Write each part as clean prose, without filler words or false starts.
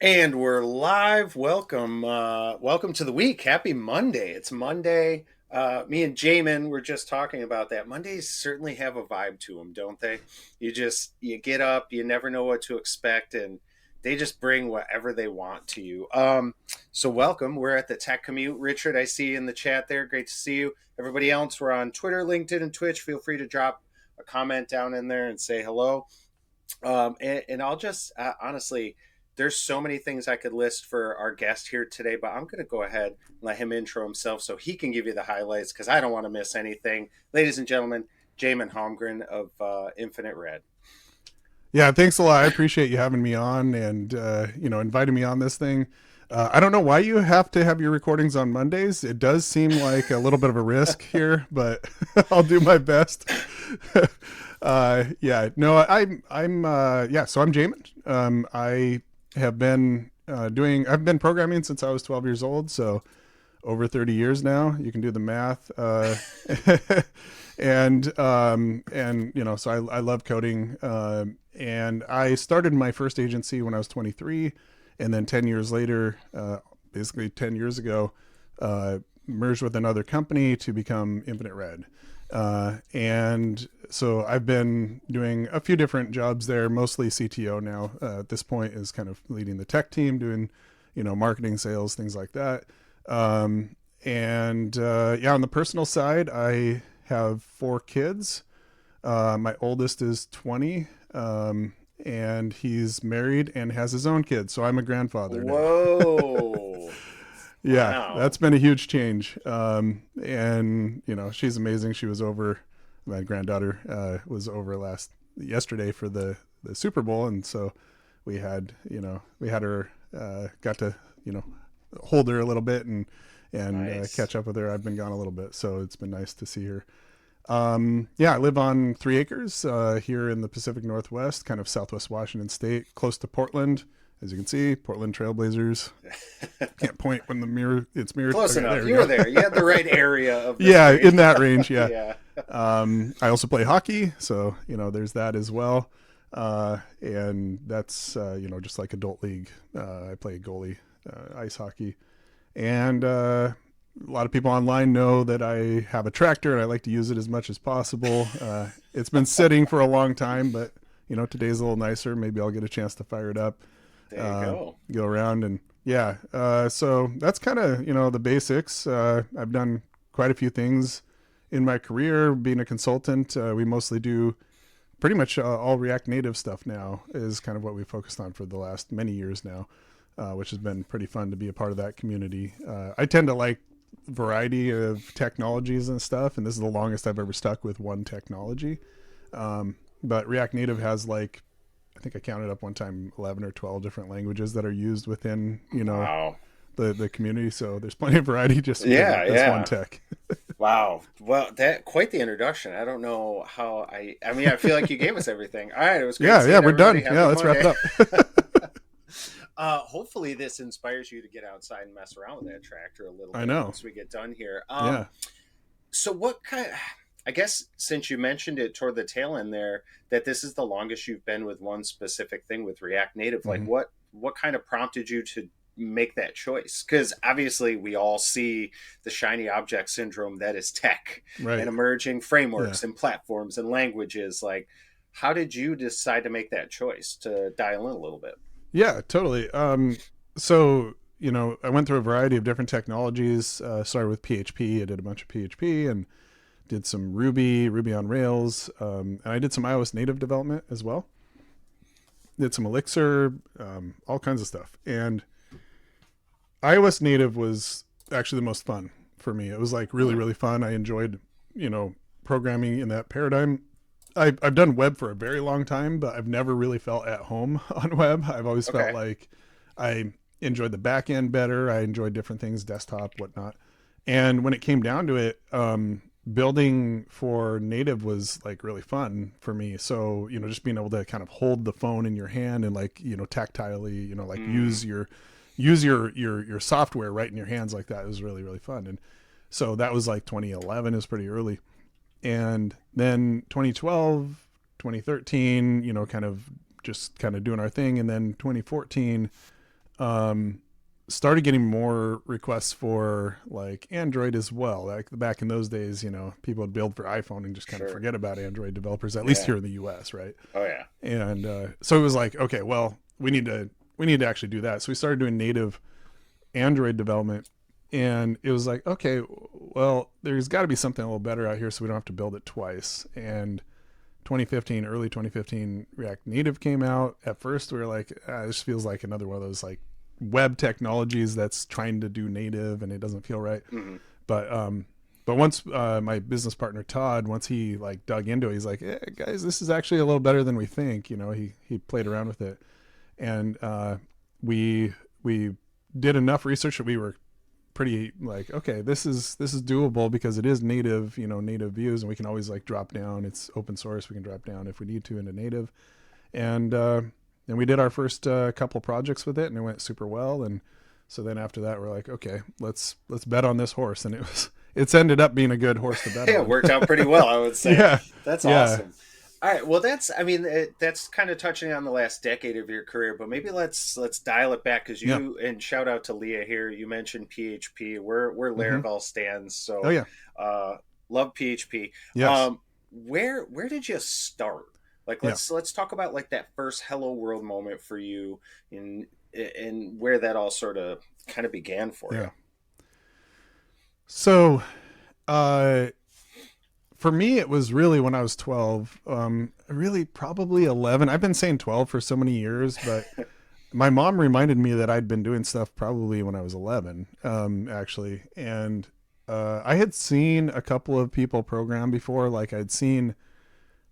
And we're live. Welcome to the week. Happy Monday. It's Monday. Me and Jamon were just talking about that. Mondays certainly have a vibe to them, don't they? You get up, you never know what to expect, and they just bring whatever they want to you. So welcome. We're at the Tech Commute. Richard, I see you in the chat there. Great to see you. Everybody else, we're on Twitter, LinkedIn, and Twitch. Feel free to drop a comment down in there and say hello. And I'll just honestly, there's so many things I could list for our guest here today, but I'm going to go ahead and let him intro himself so he can give you the highlights because I don't want to miss anything. Ladies and gentlemen, Jamon Holmgren of Infinite Red. Yeah, thanks a lot. I appreciate you having me on and inviting me on this thing. I don't know why you have to have your recordings on Mondays. It does seem like a little bit of a risk here, but I'll do my best. Yeah, no, so I'm Jamin. I have been I've been programming since I was 12 years old, so over 30 years now. You can do the math. So I love coding. And I started my first agency when I was 23, and then 10 years later, basically 10 years ago, merged with another company to become Infinite Red. And so I've been doing a few different jobs there, mostly CTO now. At this point, is kind of leading the tech team, doing marketing, sales, things like that. On the personal side, I have 4 kids. My oldest is 20, and he's married and has his own kids. So I'm a grandfather now. Whoa. Yeah, Wow. that's been a huge change. She's amazing. She was over, my granddaughter was over yesterday for the Super Bowl. And so we had her, got to, hold her a little bit and Nice. catch up with her. I've been gone a little bit, so it's been nice to see her. I live on 3 acres here in the Pacific Northwest, kind of Southwest Washington State, close to Portland. As you can see, Portland Trailblazers. Can't point when it's mirrored. Close Okay, enough. there we You were go. there. You had the right area of the Yeah, screen. in that range. Yeah. Yeah. I also play hockey, so there's that as well. And that's just like adult league. I play goalie, ice hockey, and a lot of people online know that I have a tractor and I like to use it as much as possible. It's been sitting for a long time, but today's a little nicer. Maybe I'll get a chance to fire it up, There you uh, go. go around, and yeah. So that's kind of the basics. I've done quite a few things in my career. Being a consultant, we mostly do pretty much all React Native stuff now. Is kind of what we focused on for the last many years now, which has been pretty fun to be a part of that community. I tend to like variety of technologies and stuff, and this is the longest I've ever stuck with one technology. But React Native has, like, I think I counted up one time 11 or 12 different languages that are used within Wow. the community. So there's plenty of variety just within Yeah, this one yeah. tech. Wow. Well, that quite the introduction. I don't know how I mean, I feel like you gave us everything. All right, it was great Yeah, seeing we're everybody. done. Yeah, Happy let's wrap Monday. it up. Hopefully this inspires you to get outside and mess around with that tractor a little I bit know. once we get done here. Yeah. So what kind I guess since you mentioned it toward the tail end there that this is the longest you've been with one specific thing with React Native, like Hmm. what kind of prompted you to make that choice? Because obviously we all see the shiny object syndrome that is tech and Right. emerging Yeah. frameworks and platforms and languages. Like, how did you decide to make that choice to dial in a little bit? Yeah, totally. So I went through a variety of different technologies. Started with PHP. I did a bunch of PHP and did some Ruby on Rails, and I did some iOS native development as well. Did some Elixir, all kinds of stuff. And iOS native was actually the most fun for me. It was like really, Hmm. really fun. I enjoyed, programming in that paradigm. I've done web for a very long time, but I've never really felt at home on web. I've always felt Okay. like I enjoyed the back end better. I enjoyed different things, desktop, whatnot. And when it came down to it, building for native was like really fun for me. So, just being able to kind of hold the phone in your hand and, like, tactilely, like Mm. use your software right in your hands like that. It was really, really fun. And so that was like 2011. It was pretty early. And then 2012, 2013, kind of just kind of doing our thing. And then 2014, um, started getting more requests for like Android as well. Like back in those days, people would build for iPhone and just kind of Sure. forget about Android developers, at least Yeah. here in the US, right? Oh yeah. And so it was like, okay, well, we need to actually do that. So we started doing native Android development, and it was like, okay, well, there's got to be something a little better out here, so we don't have to build it twice. And 2015, early 2015, React Native came out. At first, we were like, this feels like another one of those like web technologies that's trying to do native, and it doesn't feel right. Mm-hmm. But once my business partner Todd, once he like dug into it, he's like, guys, this is actually a little better than we think. He played around with it, and we did enough research that we were pretty like, okay, this is doable because it is native, native views, and we can always like drop down. It's open source. We can drop down if we need to into native, and we did our first couple projects with it, and it went super well. And so then after that, we're like, okay, let's bet on this horse, and it's ended up being a good horse to bet Yeah, it on. worked out pretty well, I would say. Yeah, That's yeah, awesome. All right, well, that's kind of touching on the last decade of your career, but maybe let's dial it back because yeah. and shout out to Leah here. You mentioned PHP. We're Mm-hmm. Laravel stands, Oh so yeah, love PHP. yes, Where did you start? Like yeah, let's talk about like that first Hello World moment for you, and where that all sort of kind of began for you. yeah. So, uh, for me, it was really when I was 12. Really, probably 11. I've been saying 12 for so many years, but my mom reminded me that I'd been doing stuff probably when I was 11, actually. And I had seen a couple of people program before. Like I'd seen,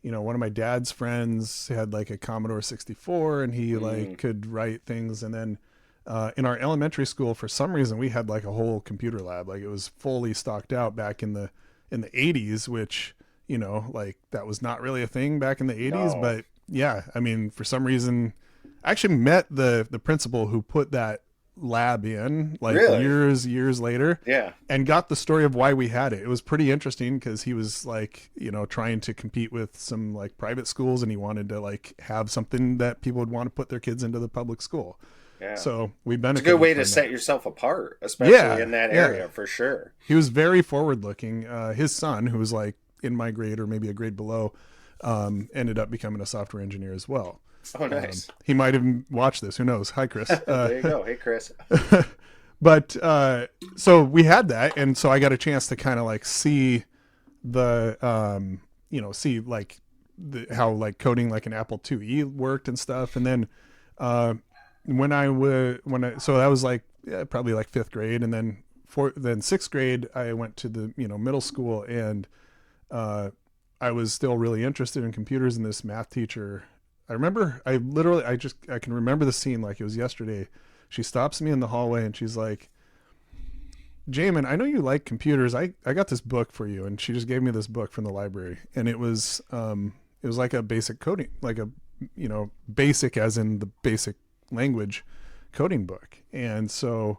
one of my dad's friends had like a Commodore 64, and he Mm, like could write things. And then in our elementary school, for some reason, we had like a whole computer lab. Like it was fully stocked out back in the 80s, which like that was not really a thing back in the 80s. no, But yeah, I mean, for some reason, I actually met the principal who put that lab in like really? years later, Yeah. and got the story of why we had it. It was pretty interesting because he was like, trying to compete with some like private schools, and he wanted to like have something that people would want to put their kids into the public school. Yeah. So we It's a good benefited way to from that. set yourself apart, especially Yeah, in that yeah. area, for sure. He was very forward looking. His son, who was like in my grade or maybe a grade below, ended up becoming a software engineer as well. Oh, nice. He might even watch this. Who knows? Hi, Chris. There you go. Hey, Chris. But so we had that, and so I got a chance to kind of like see the see like how like coding like an Apple IIe worked and stuff. And then uh, so that was like, yeah, probably like fifth grade, and then sixth grade I went to the middle school, and uh, I was still really interested in computers. And this math teacher, I remember, I can remember the scene like it was yesterday. She stops me in the hallway, and she's like, Jamin, I know you like computers. I got this book for you. And she just gave me this book from the library. And it was like a basic coding, like a, basic as in the basic language coding book. And so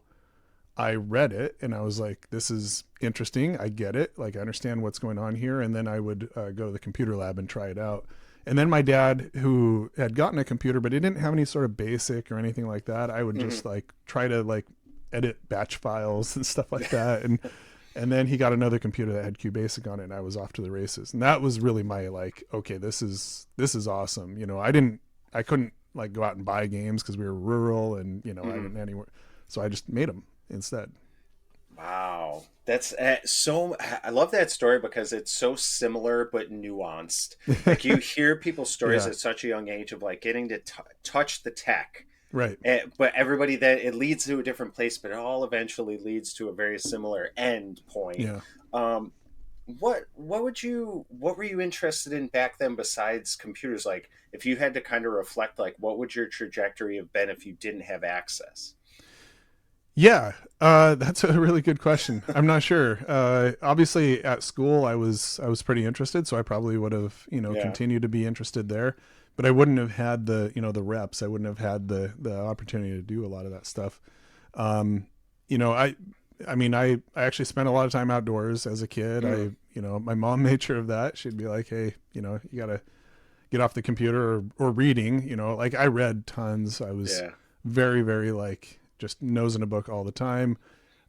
I read it, and I was like, this is interesting. I get it. Like, I understand what's going on here. And then I would go to the computer lab and try it out. And then my dad, who had gotten a computer, but he didn't have any sort of basic or anything like that, I would Hmm. just like try to like edit batch files and stuff like that. And then he got another computer that had QBasic on it, and I was off to the races. And that was really my like, okay, this is awesome. I couldn't like go out and buy games because we were rural, and I Hmm. didn't anywhere. So I just made them instead. Wow. That's so. I love that story because it's so similar but nuanced. Like you hear people's stories Yeah. at such a young age of like getting to touch the tech. Right. But everybody that it leads to a different place, but it all eventually leads to a very similar end point. Yeah. Um, what were you interested in back then besides computers? Like if you had to kind of reflect, like what would your trajectory have been if you didn't have access? Yeah, that's a really good question. I'm not sure. Obviously, at school, I was pretty interested, so I probably would have Yeah. continued to be interested there, but I wouldn't have had the reps. I wouldn't have had the opportunity to do a lot of that stuff. Um, you know, I mean, I actually spent a lot of time outdoors as a kid. Mm, My mom made sure of that. She'd be like, hey, you gotta get off the computer or reading. Like I read tons. I was yeah. very, very like just nose in a book all the time.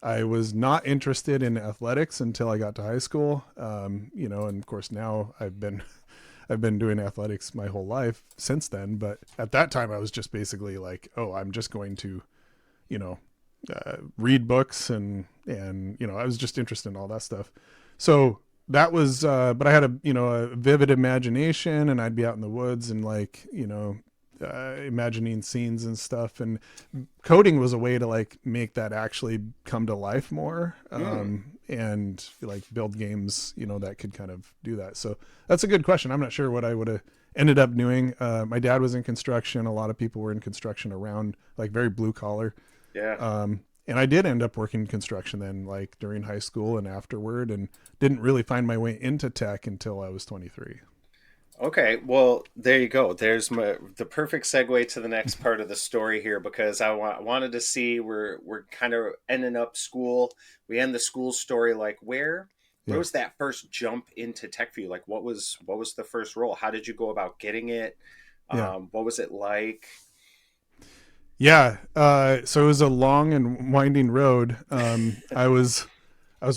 I was not interested in athletics until I got to high school. And of course now I've been doing athletics my whole life since then. But at that time, I was just basically like, oh, I'm just going to, you know, read books and I was just interested in all that stuff. So that was, but I had a vivid imagination, and I'd be out in the woods and like, imagining scenes and stuff. And coding was a way to like make that actually come to life more. Hmm. And like build games, that could kind of do that. So that's a good question. I'm not sure what I would have ended up doing. My dad was in construction. A lot of people were in construction around, like very blue collar. Yeah. And I did end up working construction then, like during high school and afterward, and didn't really find my way into tech until I was 23. Okay, well, there you go. There's the perfect segue to the next part of the story here because wanted to see we're kind of ending up school. We end the school story like where Yeah. was that first jump into tech for you? Like what was the first role? How did you go about getting it? Yeah. What was it like? Yeah. So it was a long and winding road. I was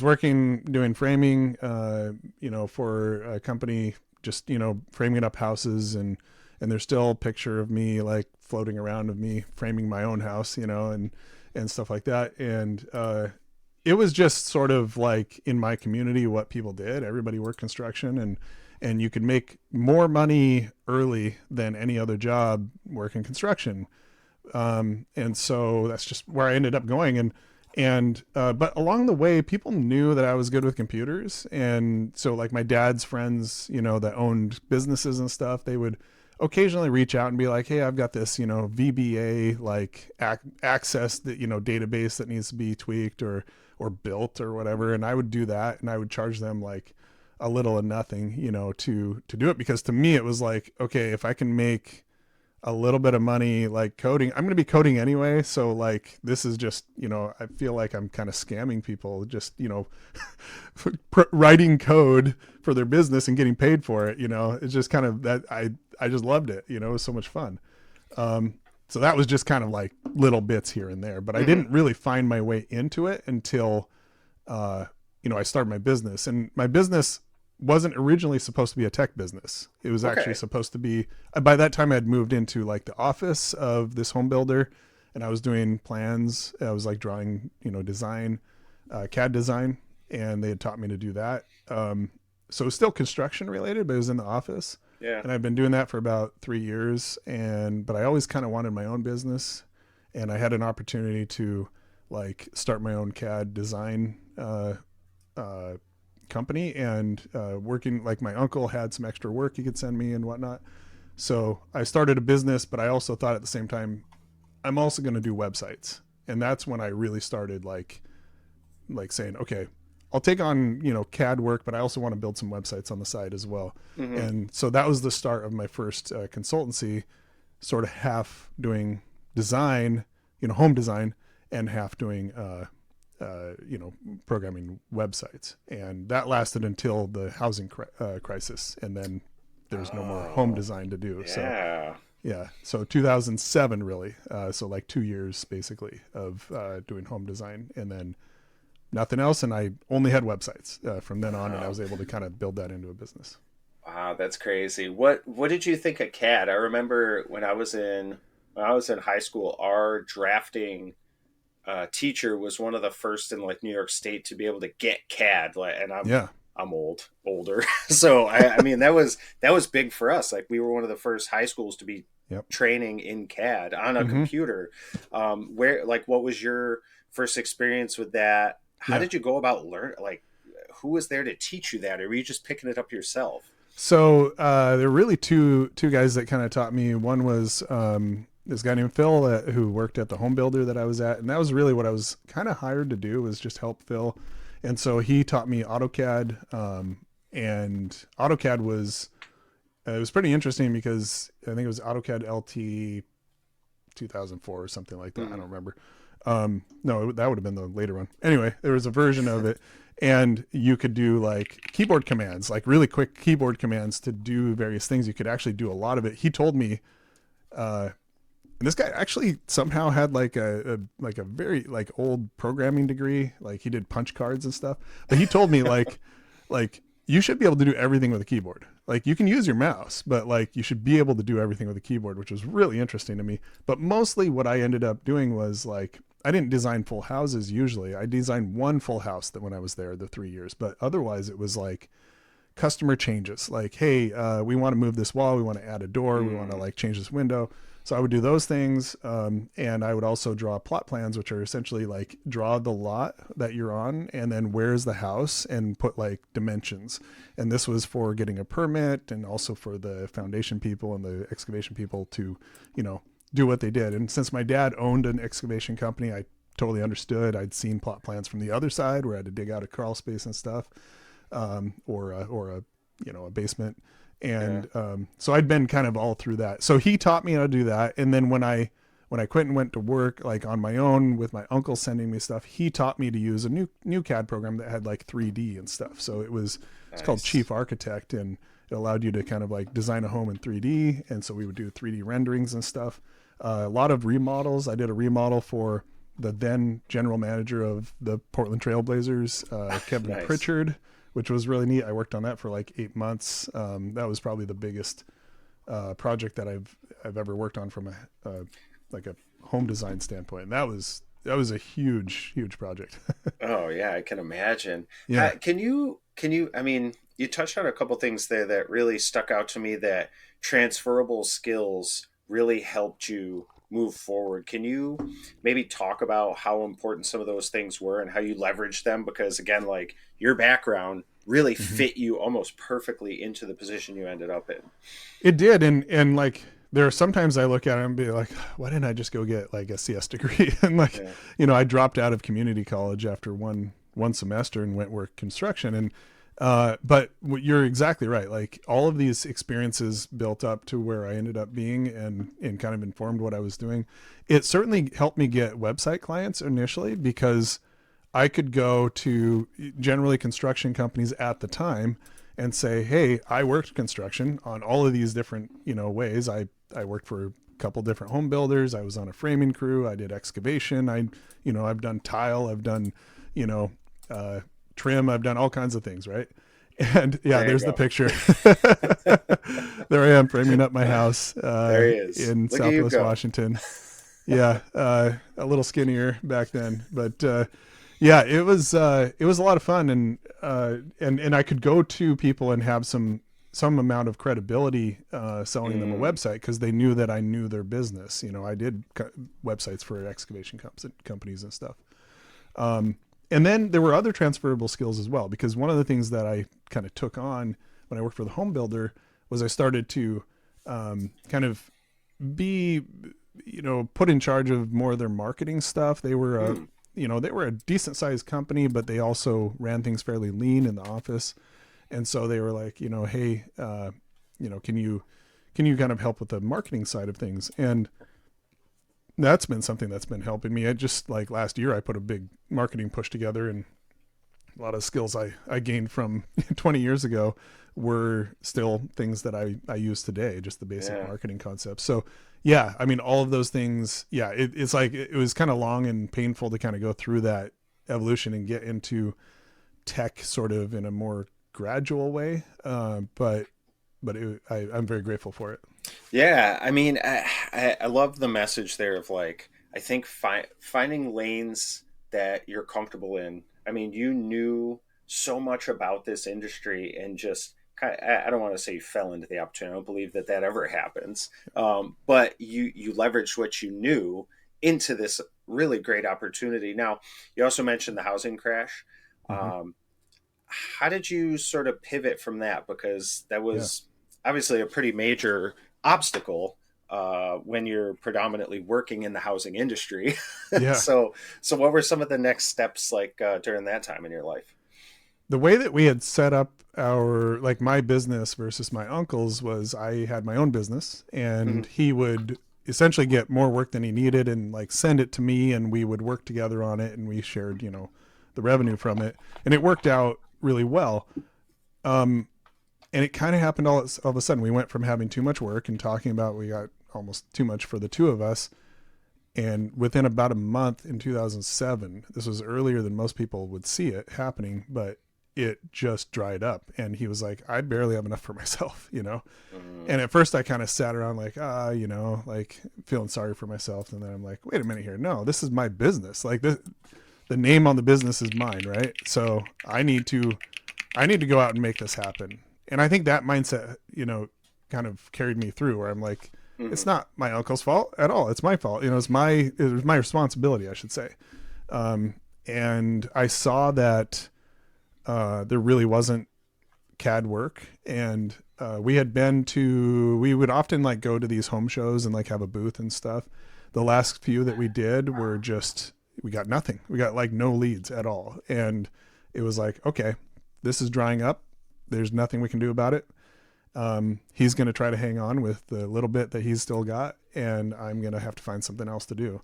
working doing framing, for a company, just framing up houses, and there's still a picture of me like floating around of me framing my own house, and stuff like that. And it was just sort of like in my community what people did. Everybody worked construction, and you could make more money early than any other job working construction. And so that's just where I ended up going. And but along the way, people knew that I was good with computers, and so like my dad's friends, that owned businesses and stuff, they would occasionally reach out and be like, "Hey, I've got this, VBA like access that database that needs to be tweaked or built or whatever," and I would do that, and I would charge them like a little or nothing, to do it, because to me it was like, okay, if I can make a little bit of money like coding, I'm going to be coding anyway, so like this is just, I feel like I'm kind of scamming people, just writing code for their business and getting paid for it. It's just kind of that. I just loved it. It was so much fun. So that was just kind of like little bits here and there, but I Hmm. didn't really find my way into it until I started my business. And my business wasn't originally supposed to be a tech business. It was actually Okay. supposed to be, by that time I had moved into like the office of this home builder, and I was doing plans. I was like drawing, design, CAD design, and they had taught me to do that. So it was still construction related, but it was in the office. Yeah. And I've been doing that for about 3 years. But I always kind of wanted my own business, and I had an opportunity to like start my own CAD design uh, company, and working, like my uncle had some extra work he could send me and whatnot. So I started a business, but I also thought at the same time, I'm also going to do websites. And that's when I really started like saying, okay, I'll take on, CAD work, but I also want to build some websites on the side as well. Hmm. And so that was the start of my first consultancy, sort of half doing design, home design, and half doing programming websites. And that lasted until the housing crisis, and then there's no more home Oh, design to do. So yeah. yeah, so 2007 really. So like 2 years basically of doing home design, and then nothing else. And I only had websites from then on, and I Wow. was able to kind of build that into a business. Wow, that's crazy. What did you think of CAD? I remember when I was in high school, our drafting teacher was one of the first in like New York State to be able to get CAD. Like, and Yeah. I'm older, so I mean that was big for us. Like we were one of the first high schools to be Yep. training in CAD on a Mm-hmm. computer. Where like what was your first experience with that? How Yeah. did you go about learn? Like who was there to teach you that, or were you just picking it up yourself? So there were really two guys that kind of taught me. One was this guy named Phil, who worked at the home builder that I was at, and that was really what I was kind of hired to do, was just help Phil. And so he taught me AutoCAD, and AutoCAD was it was pretty interesting because I think it was AutoCAD LT 2004 or something like that. I Hmm. don't remember. No, that would have been the later one. Anyway, there was a version of it, and you could do like keyboard commands, like really quick keyboard commands to do various things. You could actually do a lot of it. He told me, uh, And this guy actually somehow had like a very like old programming degree. Like he did punch cards and stuff. But he told me like you should be able to do everything with a keyboard. Like you can use your mouse, but like you should be able to do everything with a keyboard, which was really interesting to me. But mostly what I ended up doing was like I didn't design full houses usually. I designed one full house that when I was there the 3 years, but otherwise it was like customer changes. Like, hey, we want to move this wall, we want to add a door, we want to like change this window. So I would do those things, and I would also draw plot plans, which are essentially like draw the lot that you're on, and then where's the house, and put like dimensions. And this was for getting a permit, and also for the foundation people and the excavation people to, do what they did. And since my dad owned an excavation company, I totally understood. I'd seen plot plans from the other side where I had to dig out a crawl space and stuff, or a basement. And so I'd been kind of all through that. So he taught me how to do that. And then when I quit and went to work like on my own with my uncle sending me stuff, he taught me to use a new CAD program that had like 3D and stuff. So it's called Chief Architect, and it allowed you to kind of like design a home in 3D. And so we would do 3D renderings and stuff. A lot of remodels. I did a remodel for the then general manager of the Portland Trailblazers, Kevin Nice. Pritchard, which was really neat. I worked on that for like 8 months. That was probably the biggest project that I've ever worked on from like a home design standpoint. And that was a huge project. Oh yeah, I can imagine. Yeah. Can you? I mean, you touched on a couple things there that really stuck out to me. That transferable skills really helped you move forward. Can you maybe talk about how important some of those things were and how you leveraged them? Because again, like your background really Mm-hmm. fit you almost perfectly into the position you ended up in. It did, and like there are sometimes I look at it and be like, why didn't I just go get like a CS degree? And like, Yeah. I dropped out of community college after one semester and went work construction. And but you're exactly right. Like all of these experiences built up to where I ended up being, and kind of informed what I was doing. It certainly helped me get website clients initially, because I could go to generally construction companies at the time and say, hey, I worked construction on all of these different, ways. I worked for a couple different home builders. I was on a framing crew. I did excavation. I've done tile. I've done, you know, trim. I've done all kinds of things. Right. And yeah, There you there's the go. picture. There I am framing up my house There he is. in Look at you Southwest go. Washington. Yeah. A little skinnier back then, but yeah, it was a lot of fun, and I could go to people and have some amount of credibility selling them a Mm, website, because they knew that I knew their business. I did websites for excavation companies and stuff. And then there were other transferable skills as well, because one of the things that I kind of took on when I worked for the home builder was I started to kind of be, put in charge of more of their marketing stuff. They were mm. they were a decent sized company, but they also ran things fairly lean in the office. And so they were like, hey, can you kind of help with the marketing side of things? And that's been something that's been helping me. I just like last year, I put a big marketing push together, and a lot of skills I gained from 20 years ago were still things that I use today, just the basic Yeah. marketing concepts. So yeah, I mean, all of those things, yeah, it's like, it was kind of long and painful to kind of go through that evolution and get into tech sort of in a more gradual way. But I'm very grateful for it. Yeah, I mean, I love the message there of like, I think finding lanes that you're comfortable in. I mean, you knew so much about this industry and just kind of, I don't want to say fell into the opportunity. I don't believe that that ever happens. But you leveraged what you knew into this really great opportunity. Now, you also mentioned the housing crash. Mm-hmm. Um, how did you sort of pivot from that? Because that Yeah. was obviously a pretty major obstacle when you're predominantly working in the housing industry. Yeah. So what were some of the next steps like during that time in your life? The way that we had set up our, like my business versus my uncle's, was I had my own business, Hmm. and he would essentially get more work than he needed and like send it to me, and we would work together on it, and we shared, the revenue from it, and it worked out really well. Um, and it kind of happened all of a sudden. We went from having too much work and talking about we got almost too much for the two of us. And within about a month in 2007, this was earlier than most people would see it happening, but it just dried up. And he was like, I barely have enough for myself, you know? Mm, And at first I kind of sat around like, like feeling sorry for myself. And then I'm like, wait a minute here. No, this is my business. Like the name on the business is mine, right? So I need to go out and make this happen. And I think that mindset, kind of carried me through where I'm like, mm-hmm. it's not my uncle's fault at all. It's my fault. It was my responsibility, I should say. Um, and I saw that there really wasn't CAD work, and we would often like go to these home shows and like have a booth and stuff. The last few that we did were just we got nothing. We got like no leads at all, and it was like, okay, this is drying up. There's nothing we can do about it. He's going to try to hang on with the little bit that he's still got, and I'm going to have to find something else to do.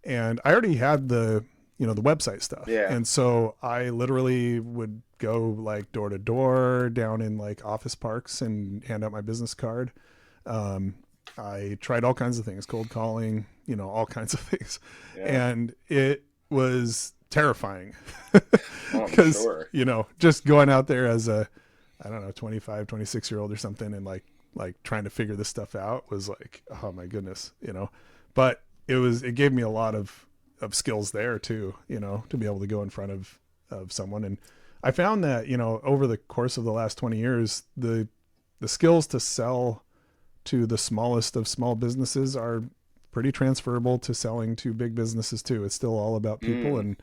And I already had the website stuff. Yeah. And so I literally would go like door to door down in like office parks and hand out my business card. I tried all kinds of things, cold calling, all kinds of things. Yeah. And it was terrifying Oh, I'm because, sure. just going out there as a, I don't know, 25, 26-year-old or something, and like trying to figure this stuff out was like, oh my goodness, but it gave me a lot of skills there too, to be able to go in front of someone. And I found that, over the course of the last 20 years, the skills to sell to the smallest of small businesses are pretty transferable to selling to big businesses too. It's still all about people Mm,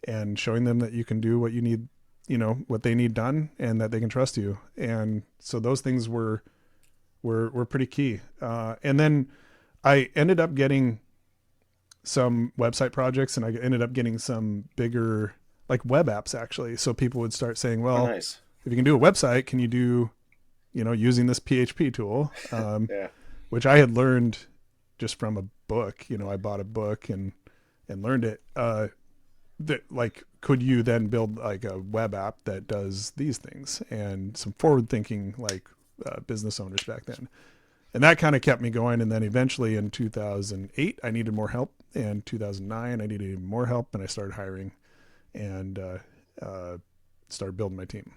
and showing them that you can do what you need, what they need done, and that they can trust you. And so those things were pretty key. And then I ended up getting some website projects, and I ended up getting some bigger like web apps actually. So people would start saying, oh, well, nice. if you can do a website, can you do, using this PHP tool, Yeah. which I had learned just from a book. I bought a book and learned it. That like, could you then build like a web app that does these things, and some forward thinking like business owners back then. And that kind of kept me going. And then eventually in 2008, I needed more help. And 2009, I needed even more help, and I started hiring and started building my team.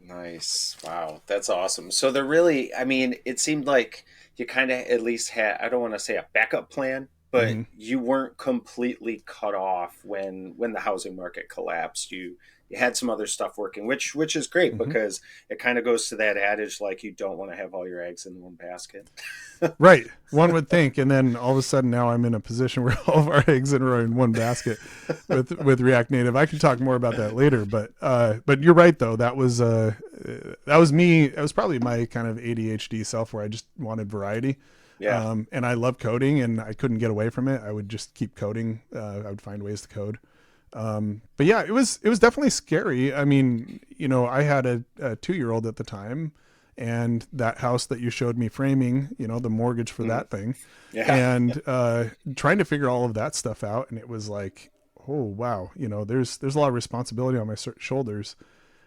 Nice. Wow. That's awesome. So they're really, I mean, it seemed like you kind of at least had, I don't want to say a backup plan, but Mm-hmm. you weren't completely cut off when the housing market collapsed. You had some other stuff working, which is great Mm-hmm. because it kind of goes to that adage like you don't want to have all your eggs in one basket. Right. One would think, and then all of a sudden now I'm in a position where all of our eggs are in one basket with React Native. I can talk more about that later, but you're right though. That was me. That was probably my kind of ADHD self where I just wanted variety. Yeah. And I love coding, and I couldn't get away from it. I would just keep coding. I would find ways to code. But yeah, it was definitely scary. I mean, I had a 2-year-old at the time, and that house that you showed me framing, the mortgage for Mm. that thing, Yeah. and trying to figure all of that stuff out. And it was like, oh wow, there's a lot of responsibility on my shoulders,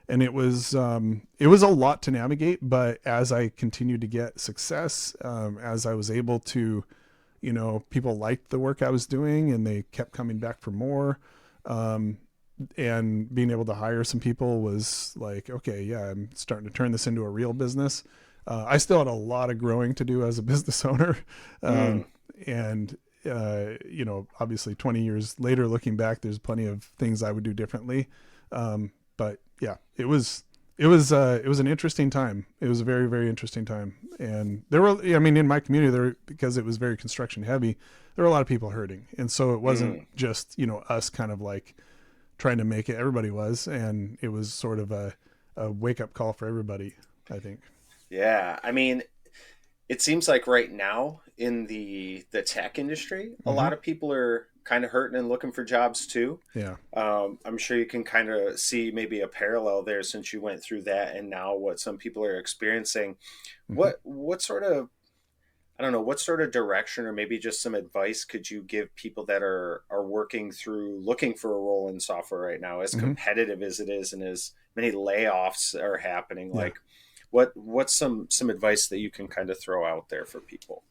and it was a lot to navigate. But as I continued to get success, as I was able to, people liked the work I was doing, and they kept coming back for more. Um, and being able to hire some people was like, okay, yeah, I'm starting to turn this into a real business. I still had a lot of growing to do as a business owner. Mm. Um, and, obviously 20 years later, looking back, there's plenty of things I would do differently. But yeah, it was an interesting time. It was a very, very interesting time. And there were, I mean, in my community there, because it was very construction heavy, there were a lot of people hurting. And so it wasn't Mm. just, us kind of like trying to make it. Everybody was, and it was sort of a wake up call for everybody, I think. Yeah. I mean, it seems like right now in the tech industry, a Mm-hmm. lot of people are kind of hurting and looking for jobs too. Yeah. I'm sure you can kind of see maybe a parallel there since you went through that and now what some people are experiencing. Mm-hmm. What sort of I don't know what sort of direction or maybe just some advice could you give people that are working through looking for a role in software right now, as Mm-hmm. competitive as it is and as many layoffs are happening? Yeah. Like, what's some advice that you can kind of throw out there for people?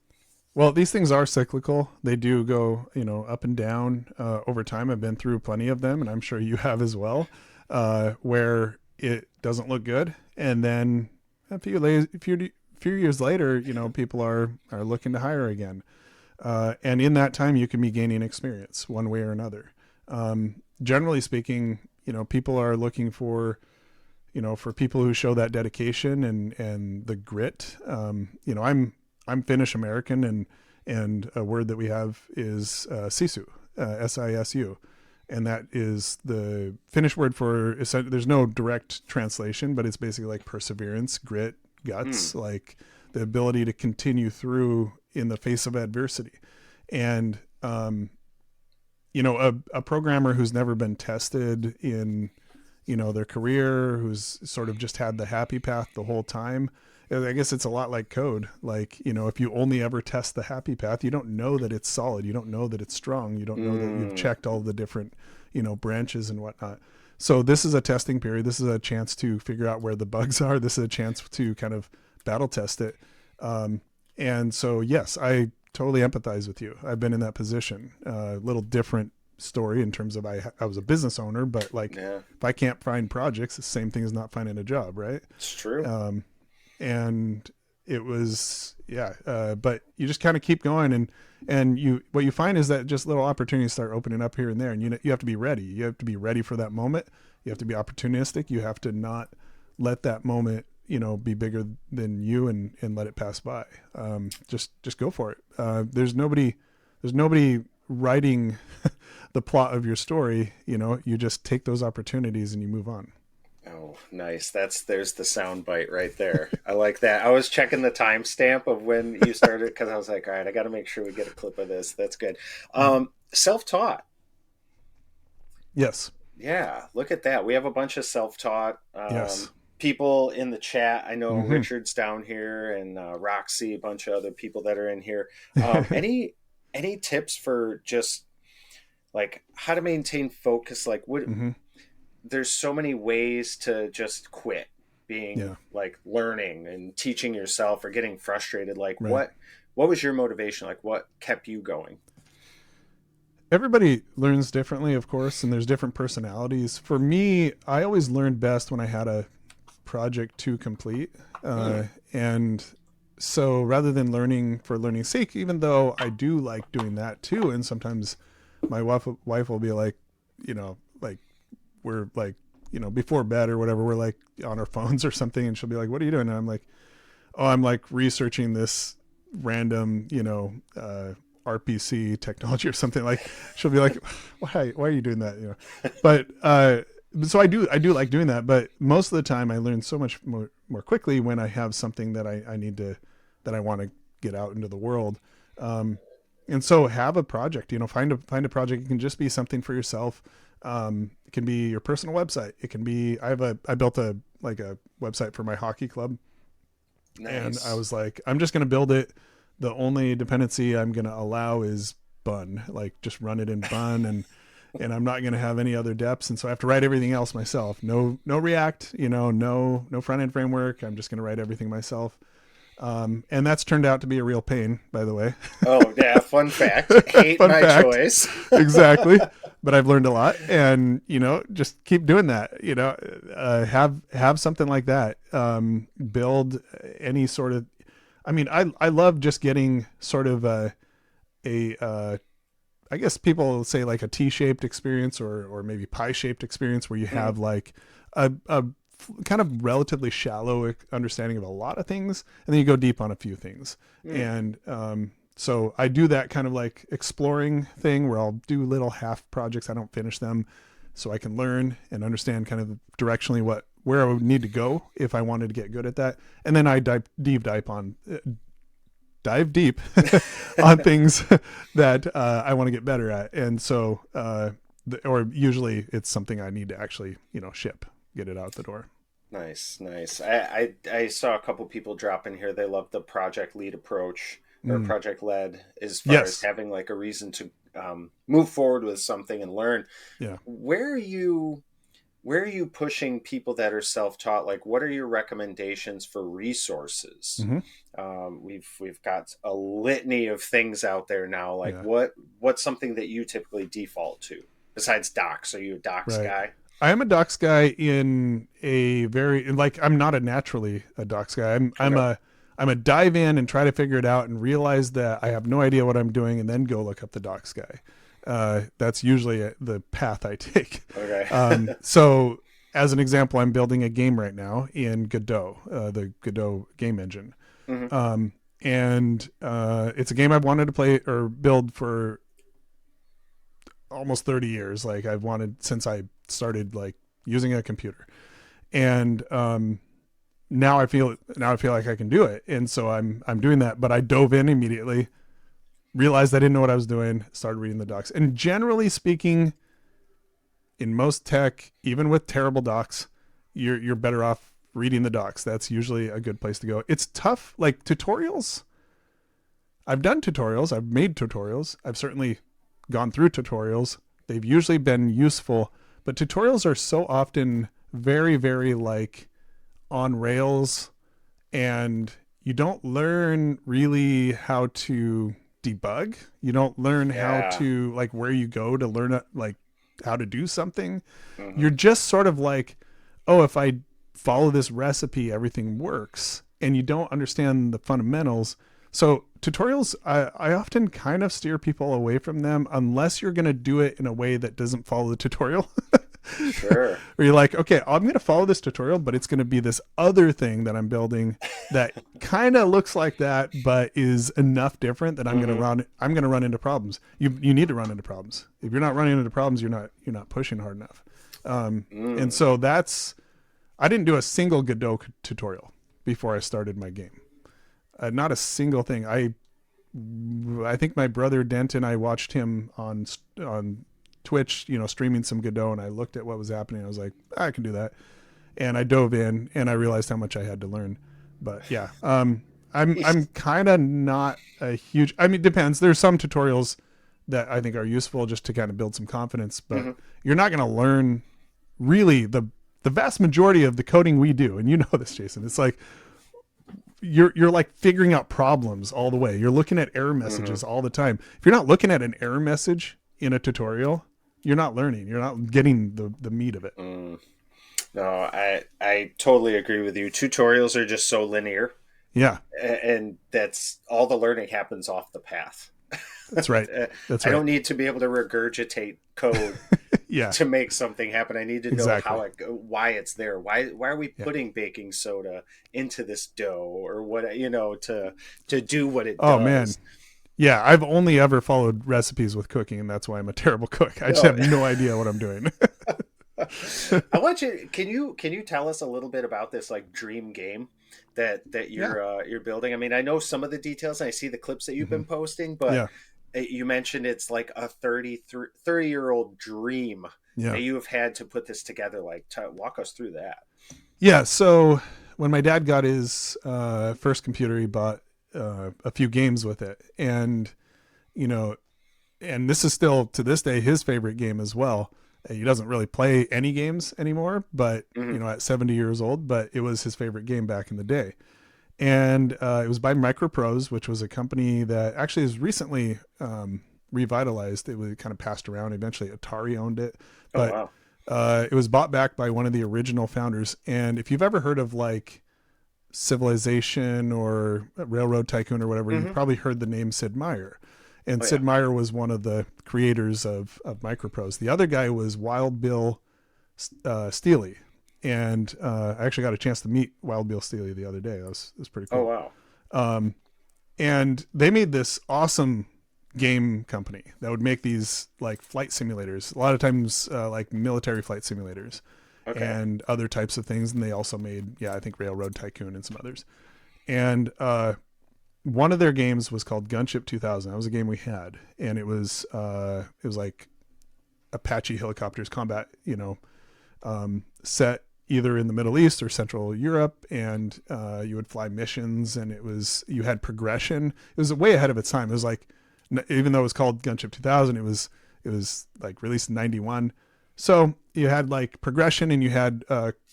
Well, these things are cyclical. They do go, up and down over time. I've been through plenty of them, and I'm sure you have as well, where it doesn't look good, and then a few years later, people are looking to hire again, and in that time, you can be gaining experience one way or another. Generally speaking, people are looking for people who show that dedication and the grit. I'm Finnish American, and a word that we have is sisu, sisu, and that is the Finnish word for. There's no direct translation, but it's basically like perseverance, grit, Hmm. guts, like the ability to continue through in the face of adversity. And a programmer who's never been tested in their career, who's sort of just had the happy path the whole time. I guess it's a lot like code. Like, if you only ever test the happy path, you don't know that it's solid. You don't know that it's strong. You don't know that you've Mm. checked all the different, branches and whatnot. So this is a testing period. This is a chance to figure out where the bugs are. This is a chance to kind of battle test it. Um, and so, yes, I totally empathize with you. I've been in that position. A little different story in terms of I was a business owner, but like Yeah, if I can't find projects, the same thing as not finding a job, right? it's true. Um, and it was yeah, but you just kind of keep going, and what you find is that just little opportunities start opening up here and there, and you have to be ready. You have to be ready for that moment. You have to be opportunistic. You have to not let that moment be bigger than you and let it pass by. Just go for it. There's nobody writing the plot of your story. You just take those opportunities and you move on. Oh, nice. There's the sound bite right there. I like that. I was checking the timestamp of when you started because I was like, all right, I got to make sure we get a clip of this. That's good. Mhm. Self-taught. Yes. Yeah, look at that. We have a bunch of self-taught Yes. people in the chat. I know Hmm. Richard's down here and Roxy, a bunch of other people that are in here. Any tips for just like how to maintain focus? Like, what Hmm. there's so many ways to just quit being Yeah. like learning and teaching yourself or getting frustrated. Like, Right. what was your motivation? Like, what kept you going? Everybody learns differently, of course, and there's different personalities. For me, I always learned best when I had a project to complete. Hmm. And so rather than learning for learning's sake, even though I do like doing that too, and sometimes my wife will be like, like we're like, before bed or whatever, we're like on our phones or something, and she'll be like, "What are you doing?" And I'm like, "Oh, I'm like researching this random, RPC technology or something." Like, she'll be like, "Why are you doing that?" But so I do like doing that, but most of the time I learn so much more quickly when I have something that I need to that I want to get out into the world. Um, and so have a project, find a project. It can just be something for yourself. It can be your personal website. It can be I built a like a website for my hockey club, and I Nice. was like, I'm just going to build it. The only dependency I'm going to allow is bun, like just run it in bun, and I'm not going to have any other depths, and so I have to write everything else myself. No React, no front end framework. I'm just going to write everything myself. And that's turned out to be a real pain, by the way. Oh, yeah. Fun fact. Hate Fun my fact. choice. Exactly. But I've learned a lot, and just keep doing that. Have something like that. Build any sort of. I mean, I love just getting sort of a I guess people say like a T-shaped experience or maybe pie-shaped experience where you Hmm. have like a kind of relatively shallow understanding of a lot of things, and then you go deep on a few things. Hmm. And so I do that kind of like exploring thing where I'll do little half projects. I don't finish them, so I can learn and understand kind of directionally where I would need to go if I wanted to get good at that. And then I dive deep on things that I want to get better at. And so, or usually it's something I need to actually, ship, get it out the door. Nice, nice. I saw a couple people drop in here. They love the project lead approach or Mm. project led as far as Yes. having like a reason to move forward with something and learn. Yeah. Where are you? where are you pushing people that are self-taught? Like, what are your recommendations for resources? Mm-hmm. We've got a litany of things out there now. Like, Yeah. what's something that you typically default to besides docs? Are you a docs Right. guy? I am a docs guy in a very like I'm not a naturally a docs guy. Okay. I'm a dive in and try to figure it out and realize that I have no idea what I'm doing and then go look up the docs guy. That's usually the path I take. Okay. So as an example, I'm building a game right now in Godot, the Godot game engine. Hmm. And it's a game I've wanted to play or build for almost 30 years. Like I've wanted since I started like using a computer. And now I feel like I can do it. And so I'm doing that, but I dove in immediately, realized I didn't know what I was doing, started reading the docs. And generally speaking, in most tech, even with terrible docs, you're better off reading the docs. That's usually a good place to go. It's tough, like tutorials. I've done tutorials, I've made tutorials, I've certainly gone through tutorials. They've usually been useful, but tutorials are so often very, very like on rails, and you don't learn really how to debug. You don't learn how Yeah. to like where you go to learn like how to do something. Hmm. You're just sort of like, oh, if I follow this recipe, everything works, and you don't understand the fundamentals. So tutorials, I often kind of steer people away from them unless you're going to do it in a way that doesn't follow the tutorial. Sure. Where you're like, okay, I'm going to follow this tutorial, but it's going to be this other thing that I'm building that kind of looks like that, but is enough different that Hmm. I'm going to run into problems. You need to run into problems. If you're not running into problems, you're not pushing hard enough. And Mm. so I didn't do a single Godot tutorial before I started my game. Not a single thing. I think my brother Dent and I watched him on Twitch, streaming some Godot, and I looked at what was happening. I was like, I can do that, and I dove in, and I realized how much I had to learn. But yeah, I'm kind of not a huge. I mean, it depends. There's some tutorials that I think are useful just to kind of build some confidence, but Hmm. you're not going to learn really the vast majority of the coding we do, and you know this, Jason. It's like you're like figuring out problems all the way. You're looking at error Hmm. messages all the time. If you're not looking at an error message in a tutorial, you're not learning. You're not getting the meat of it. Mm. No, I totally agree with you. Tutorials are just so linear, Yeah, and that's all the learning happens off the path. that's right. That's I right. don't need to be able to regurgitate code Yeah, to make something happen. I need to know exactly. why it's there. Why are we Yeah. putting baking soda into this dough, or what, to do what it Oh man. does. Yeah, I've only ever followed recipes with cooking, and that's why I'm a terrible cook. I just No. have no idea what I'm doing. I want you. Can you tell us a little bit about this like dream game that Yeah. you're building? I mean, I know some of the details, and I see the clips that you've Hmm. been posting, but Yeah. you mentioned it's like a 30-year-old dream Yeah. that you have had to put this together. Like, walk us through that. Yeah. So when my dad got his first computer, he bought a few games with it, and you know, and this is still to this day his favorite game as well. He doesn't really play any games anymore, but Hmm. at 70 years old, but it was his favorite game back in the day. And it was by Microprose, which was a company that actually is recently revitalized. It was kind of passed around. Eventually, Atari owned it, Oh but wow. it was bought back by one of the original founders. And if you've ever heard of like Civilization or Railroad Tycoon or whatever, you've Hmm. probably heard the name Sid Meier. And Oh yeah. Sid Meier was one of the creators of Microprose. The other guy was Wild Bill Steely. And I actually got a chance to meet Wild Bill Steely the other day. That was pretty Oh cool. wow. Um, and they made this awesome game company that would make these like flight simulators, a lot of times like military flight simulators Okay. and other types of things. And they also made, yeah, I think Railroad Tycoon and some others. And one of their games was called Gunship 2000. That was a game we had, and it was like Apache helicopters combat, set either in the Middle East or Central Europe, and you would fly missions, and you had progression. It was way ahead of its time. It was like, even though it was called Gunship 2000, it was like released in '91, So you had like progression, and you had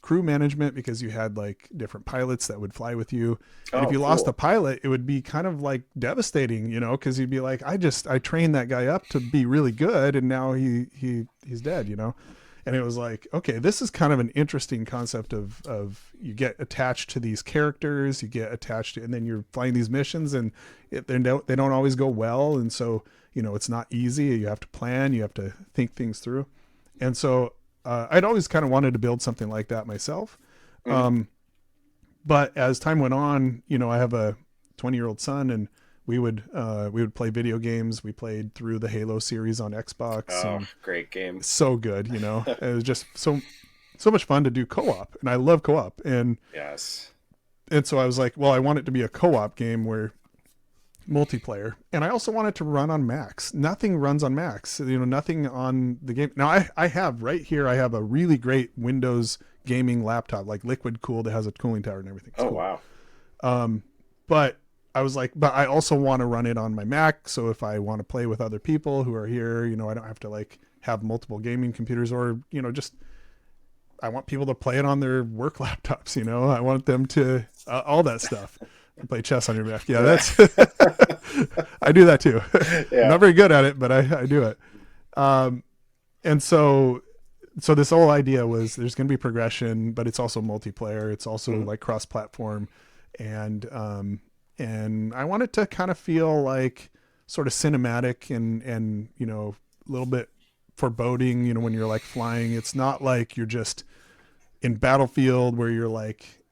crew management, because you had like different pilots that would fly with you. And if Oh, you lost a cool. pilot, it would be kind of like devastating, because you'd be like, I trained that guy up to be really good, and now he's dead. And it was like, okay, this is kind of an interesting concept of you get attached to these characters, you get attached to, and then you're flying these missions, and they don't always go well, and so it's not easy. You have to plan, you have to think things through, and so I'd always kind of wanted to build something like that myself. Mhm. Um, but as time went on, I have a 20-year-old son, and we would play video games. We played through the Halo series on Xbox, Oh, and great game. so good. It was just so much fun to do co-op, and I love co-op, Yes. and so I was like, well, I want it to be a co-op game where multiplayer, and I also want it to run on Macs. Nothing runs on Macs, nothing on the game. Now I have right here, I have a really great Windows gaming laptop, like liquid cooled. It has a cooling tower and everything. It's Oh, cool. wow. But I was like, but I also want to run it on my Mac. So if I want to play with other people who are here, I don't have to like have multiple gaming computers, or, just, I want people to play it on their work laptops. I want them to, all that stuff. Play chess on your Mac. Yeah, Yeah. that's, I do that too. I'm Yeah. not very good at it, but I do it. Um, and so this whole idea was there's going to be progression, but it's also multiplayer. It's also Mhm. like cross-platform, and I want it to kind of feel like sort of cinematic, and a little bit foreboding. When you're like flying, it's not like you're just in Battlefield where you're like,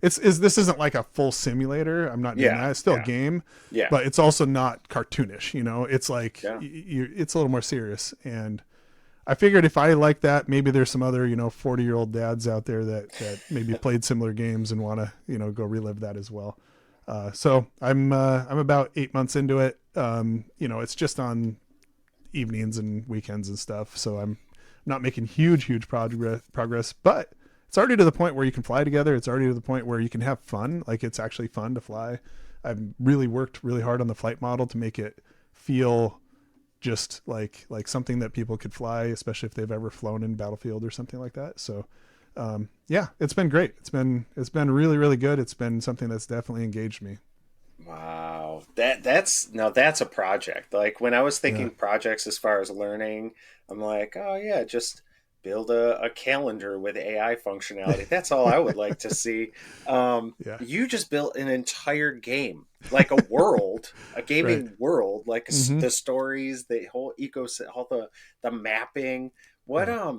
this isn't like a full simulator. I'm not doing Yeah. that. It's still a Yeah. game, Yeah. but it's also not cartoonish. It's like Yeah. it's a little more serious. And I figured if I like that, maybe there's some other 40-year-old dads out there that maybe played similar games and want to go relive that as well. So I'm about 8 months into it. It's just on evenings and weekends and stuff, so I'm not making huge progress, but it's already to the point where you can fly together. It's already to the point where you can have fun. Like, it's actually fun to fly. I've really worked really hard on the flight model to make it feel just like something that people could fly, especially if they've ever flown in Battlefield or something like that. So yeah, it's been great. It's been really good. It's been something that's definitely engaged me. Wow. That's a project. Like when I was Yeah. thinking projects as far as learning, I'm like, oh yeah, just build a calendar with AI functionality. That's all I would like to see. Yeah. You just built an entire game, like a world, a Right. gaming world, like Mm-hmm. the stories, the whole ecosystem, all the mapping. What Yeah.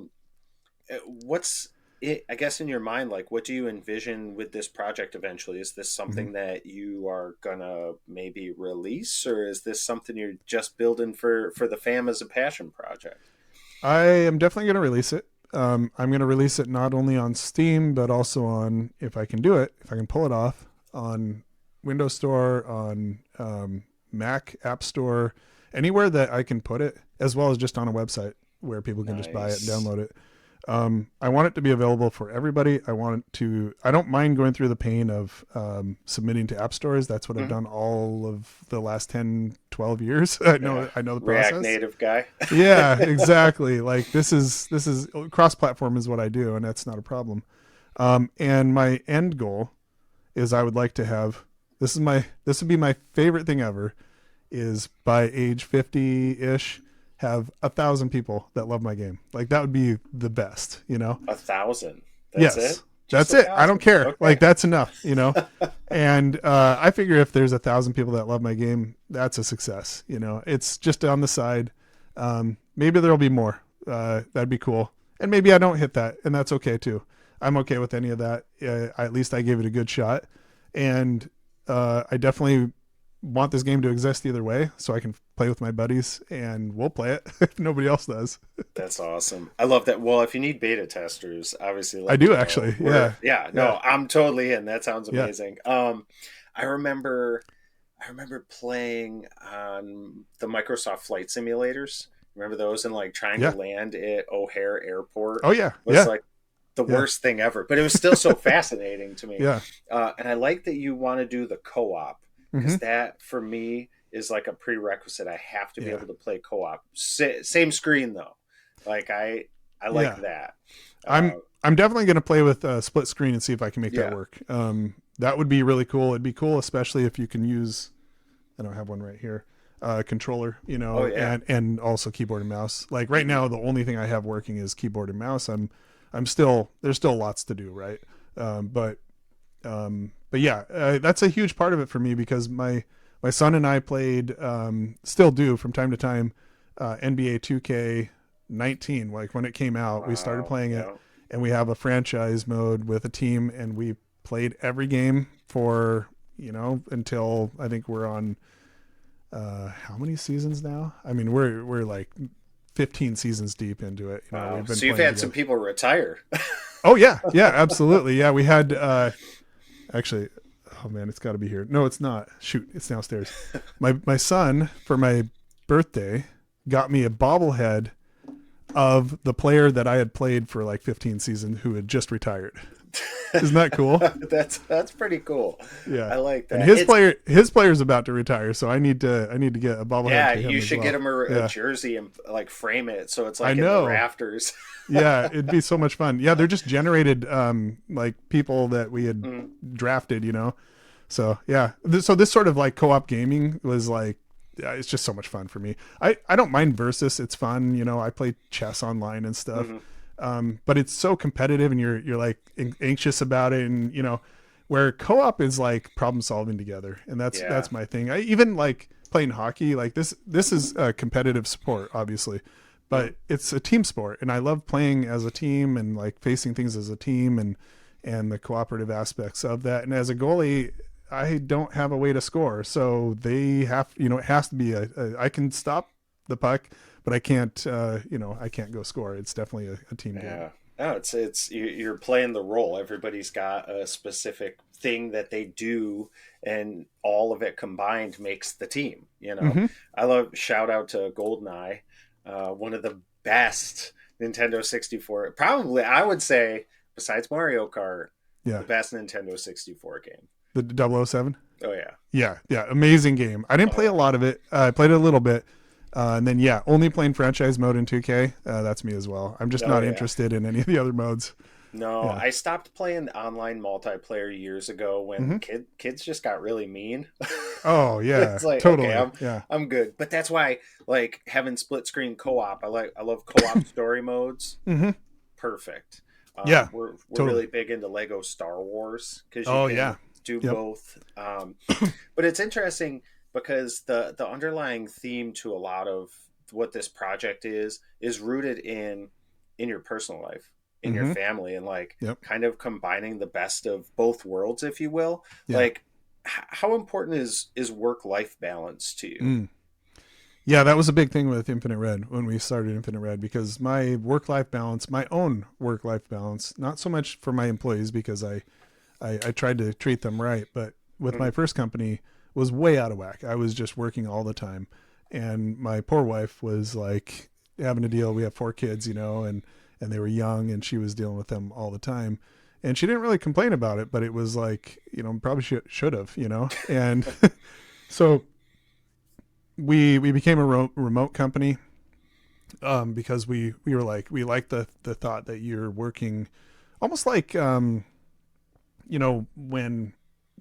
what's it, I guess in your mind, like what do you envision with this project eventually? Is this Mm-hmm. something that you are gonna maybe release, or is this something you're just building for the fam as a passion project? I am definitely going to release it. I'm going to release it not only on Steam, but also on, if I can do it, if I can pull it off, on Windows Store, on Mac App Store, anywhere that I can put it, as well as just on a website where people can just buy it and Nice. download it. I want it to be available for everybody. I don't mind going through the pain of submitting to app stores. That's what I've Mhm. done all of the last 10, 12 years. Yeah. I know the React process. Native guy. Yeah, exactly. Like, this is cross platform is what I do, and that's not a problem. And my end goal is I would like to have, this would be my favorite thing ever, is by age 50-ish, have 1,000 people that love my game. Like, that would be the best. 1,000. That's Yes, it. Just that's a it. I don't thousand. care. Like, Okay. that's enough. And I figure if there's 1,000 people that love my game, that's a success. It's just on the side. Maybe there'll be more. That'd be cool. And maybe I don't hit that, and that's okay too. I'm okay with any of that. At least I gave it a good shot, and I definitely want this game to exist either way, so I can play with my buddies, and we'll play it if nobody else does. That's awesome. I love that. Well, if you need beta testers, obviously I let me do know. actually. Yeah, Yeah, yeah, no, I'm totally in. That sounds yeah, amazing. I remember I remember playing on the Microsoft flight simulators. Remember those, and like trying to yeah. land at O'Hare Airport Oh yeah, was yeah, like the yeah, worst thing ever, but it was still so fascinating to me. yeah. And I like that you want to do the co-op, Mm-hmm. because that for me is like a prerequisite. I have to be Yeah. able to play co-op. Same screen though. Like I like Yeah. that. I'm Uh, I'm definitely going to play with split screen and see if I can make that yeah. work. That would be really cool. It'd be cool, especially if you can use. I don't have one right here. Controller, Oh yeah. and also keyboard and mouse. Like right Hmm. now, the only thing I have working is keyboard and mouse. I'm still there's still lots to do, right? But yeah, that's a huge part of it for me because my son and I played, still do from time to time, NBA 2K19. Like when it came out, we started Wow. playing it, Yeah. and we have a franchise mode with a team, and we played every game for until I think we're on how many seasons now? I mean, we're like 15 seasons deep into it. Wow. We've been So you've playing had some together. people retire. Oh yeah, yeah, absolutely. Yeah, we had actually, oh man, it's got to be here. No, it's not. Shoot, it's downstairs. My son for my birthday got me a bobblehead of the player that I had played for like 15 seasons who had just retired. Isn't that cool? That's pretty cool. Yeah. I like And that. It's his player's about to retire, so I need to get a bobblehead yeah, to you him as should get well. him a Yeah. jersey and like frame it so it's I like in the know. rafters. Yeah, it'd be so much fun. Yeah, they're just generated like people that we had Mm, drafted, So yeah, so this sort of like co-op gaming was like, yeah, it's just so much fun for me. I don't mind versus, it's fun. I play chess online and stuff, mhm. but it's so competitive, and you're like anxious about it, and where co-op is like problem solving together, and Yeah. that's my thing. I even like playing hockey. Like this is a competitive sport, obviously, Mm, but it's a team sport, and I love playing as a team and like facing things as a team, and the cooperative aspects of that. And as a goalie, I don't have a way to score, so they have, it has to be I can stop the puck, but I can't, I can't go score. It's definitely a team game. yeah. No, you're playing the role. Everybody's got a specific thing that they do, and all of it combined makes the team. Mm-hmm. I love shout out to Goldeneye, one of the best Nintendo 64. Probably, I would say, besides Mario Kart, Yeah, the best Nintendo 64 game. the 007. Oh yeah, Yeah, yeah, amazing game. I didn't oh play a yeah. lot of it. I played it a little bit, and then yeah, only playing franchise mode in 2K. That's me as well. I'm just Oh not yeah. interested in any of the other modes. No, Yeah. I stopped playing online multiplayer years ago when Mm-hmm. kids just got really mean. Oh yeah, It's like, okay, totally. Yeah. I'm good. But that's why like having split screen co-op. I love co-op story modes. Mm-hmm. Perfect. Yeah, We're totally. really big into Lego Star Wars because you Oh can yeah. do Yep. both. But it's interesting because the underlying theme to a lot of what this project is rooted in your personal life, in your Mm-hmm. family, and like Yep. kind of combining the best of both worlds, if you will. Yeah. Like, how important is work life balance to you? Mm. Yeah, that was a big thing with Infinite Red when we started Infinite Red, because my work life balance, my own work life balance, not so much for my employees because I tried to treat them right, but with my Mhm. first company was way out of whack. I was just working all the time, and my poor wife was like having to deal. We have 4 kids, and they were young, and she was dealing with them all the time. And she didn't really complain about it, but it was like, probably should have, and so we became a remote company, because we were like, we liked the thought that you're working almost like, when